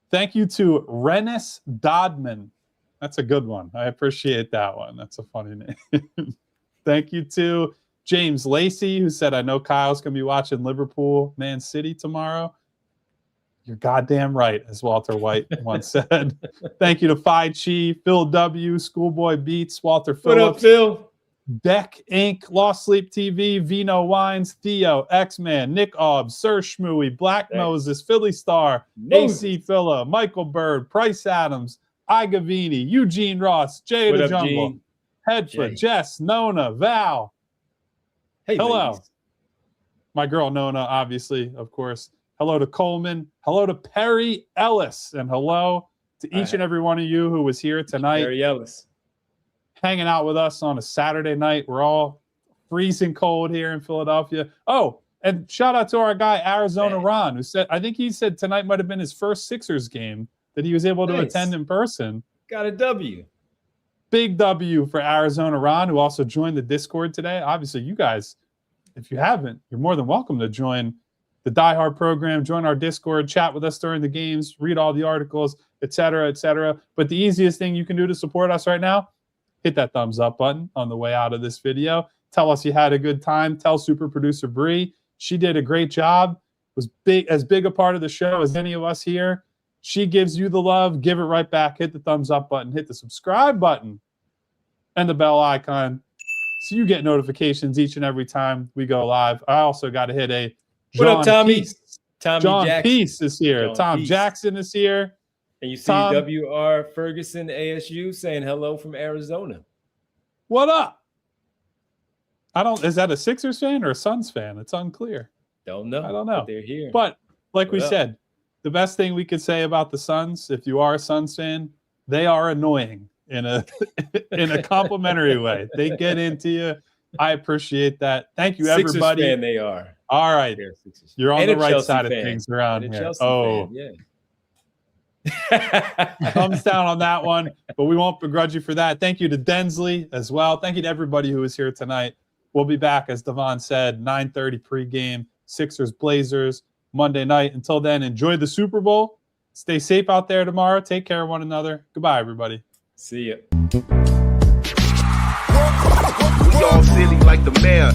Speaker 2: Thank you to Rennis Dodman. That's a good one. I appreciate that one. That's a funny name. Thank you to James Lacey, who said, I know Kyle's going to be watching Liverpool, Man City tomorrow. You're goddamn right, as Walter White once said. Thank you to Phi Chi, Phil W., Schoolboy Beats, Walter Phillips.
Speaker 1: What up, Phil?
Speaker 2: Beck Inc., Lost Sleep TV, Vino Wines, Theo, X-Man, Nick Obbs, Sir Schmooey, Black Moses, Philly Star, AC Philla, Michael Bird, Price Adams, Igavini, Eugene Ross, Jay the Jungle, Headfoot, Jess, Nona, Val.
Speaker 1: Hey,
Speaker 2: hello.
Speaker 1: Ladies.
Speaker 2: My girl Nona, obviously, of course. Hello to Coleman. Hello to Perry Ellis. And hello to each and every one of you who was here tonight.
Speaker 1: Perry Ellis.
Speaker 2: Hanging out with us on a Saturday night. We're all freezing cold here in Philadelphia. Oh, and shout out to our guy, Arizona Ron, who said, I think he said tonight might have been his first Sixers game that he was able to attend in person.
Speaker 1: Got a W.
Speaker 2: Big W for Arizona Ron, who also joined the Discord today. Obviously, you guys, if you haven't, you're more than welcome to join the Die Hard program, join our Discord, chat with us during the games, read all the articles, et cetera, et cetera. But the easiest thing you can do to support us right now, hit that thumbs up button on the way out of this video. Tell us you had a good time. Tell super producer Bree she did a great job. Was as big a part of the show as any of us here. She gives you the love. Give it right back. Hit the thumbs up button. Hit the subscribe button and the bell icon so you get notifications each and every time we go live. I also got to hit a John
Speaker 1: what up, Tommy?
Speaker 2: Peace.
Speaker 1: Tommy
Speaker 2: John
Speaker 1: Jackson.
Speaker 2: Peace is here.
Speaker 1: John
Speaker 2: Tom
Speaker 1: Peace.
Speaker 2: Jackson is here.
Speaker 1: And you see
Speaker 2: Tom,
Speaker 1: W.R. Ferguson, ASU, saying hello from Arizona.
Speaker 2: What up? Is that a Sixers fan or a Suns fan? It's unclear.
Speaker 1: Don't know.
Speaker 2: I don't know.
Speaker 1: But they're here.
Speaker 2: But like we
Speaker 1: up?
Speaker 2: said, the best thing we could say about the Suns, if you are a Suns fan, they are annoying in a complimentary way. They get into you. I appreciate that. Thank you,
Speaker 1: Sixers
Speaker 2: everybody.
Speaker 1: fan they are.
Speaker 2: All right. You're on
Speaker 1: And
Speaker 2: the
Speaker 1: a
Speaker 2: right
Speaker 1: Chelsea
Speaker 2: side
Speaker 1: fan.
Speaker 2: of things around
Speaker 1: And a
Speaker 2: here.
Speaker 1: Chelsea fan, yeah.
Speaker 2: Thumbs down on that one, but we won't begrudge you for that. Thank you to Densley as well. Thank you to everybody who was here tonight. We'll be back, as Devon said, 9:30 pregame, Sixers Blazers Monday night. Until then, enjoy the Super Bowl. Stay safe out there tomorrow. Take care of one another. Goodbye, everybody.
Speaker 1: See ya.
Speaker 6: We all silly like the mayor.